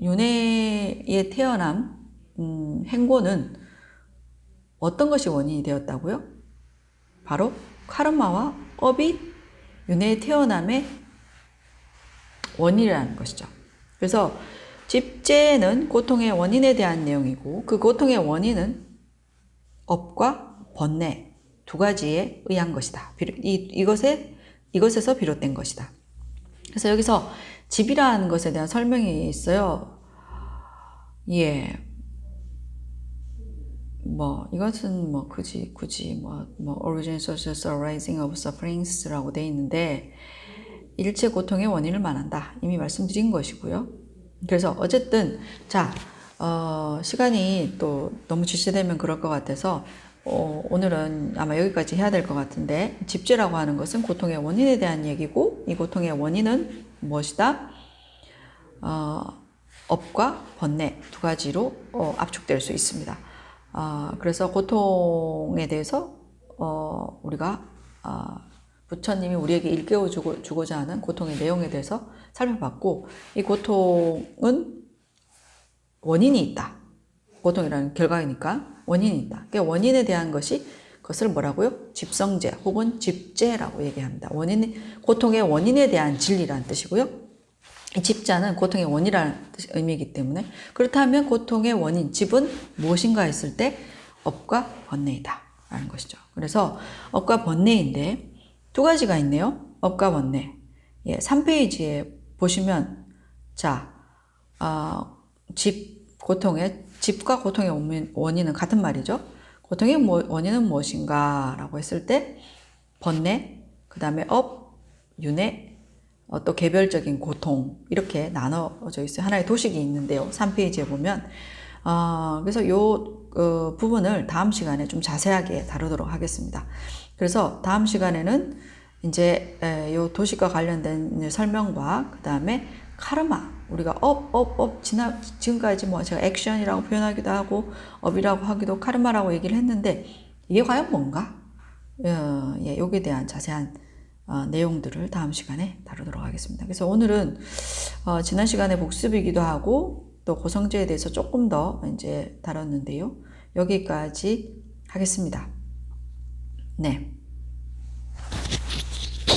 윤회의 태어남, 행고는 어떤 것이 원인이 되었다고요? 바로 카르마와 업이 윤회의 태어남의 원인이라는 것이죠. 그래서 집제는 고통의 원인에 대한 내용이고, 그 고통의 원인은 업과 번뇌 두 가지에 의한 것이다. 이것에서 비롯된 것이다. 그래서 여기서 집이라는 것에 대한 설명이 있어요. 예. 이것은 굳이 origin, sources, arising of sufferings 라고 돼 있는데, 일체 고통의 원인을 말한다. 이미 말씀드린 것이고요. 그래서 어쨌든, 시간이 또 너무 지체되면 그럴 것 같아서, 오늘은 아마 여기까지 해야 될 것 같은데, 집죄라고 하는 것은 고통의 원인에 대한 얘기고, 이 고통의 원인은 무엇이다? 업과 번뇌 두 가지로 압축될 수 있습니다. 그래서 고통에 대해서 우리가 부처님이 우리에게 일깨워 주고자 하는 고통의 내용에 대해서 살펴봤고, 이 고통은 원인이 있다. 고통이라는 결과이니까 원인이 있다. 그 원인에 대한 그것을 뭐라고요? 집성제 혹은 집죄라고 얘기합니다. 고통의 원인에 대한 진리라는 뜻이고요. 집자는 고통의 원이라는 의미이기 때문에, 그렇다면 고통의 원인, 집은 무엇인가 했을 때 업과 번뇌이다 라는 것이죠. 그래서 업과 번뇌인데 두 가지가 있네요. 업과 번뇌. 3페이지에 보시면 집과 고통의 원인은 같은 말이죠. 고통의 원인은 무엇인가 라고 했을 때 번뇌, 그 다음에 업, 윤회, 또 개별적인 고통, 이렇게 나눠져 있어요. 하나의 도식이 있는데요. 3페이지에 보면 그래서 요 부분을 다음 시간에 좀 자세하게 다루도록 하겠습니다. 그래서 다음 시간에는 이제 요 도식과 관련된 설명과 그 다음에 카르마, 우리가 지금까지 제가 액션이라고 표현하기도 하고 업이라고 하기도 카르마라고 얘기를 했는데, 이게 과연 뭔가? 여기에 대한 자세한 내용들을 다음 시간에 다루도록 하겠습니다. 그래서 오늘은 지난 시간에 복습이기도 하고 또 고성제에 대해서 조금 더 이제 다뤘는데요. 여기까지 하겠습니다. 네.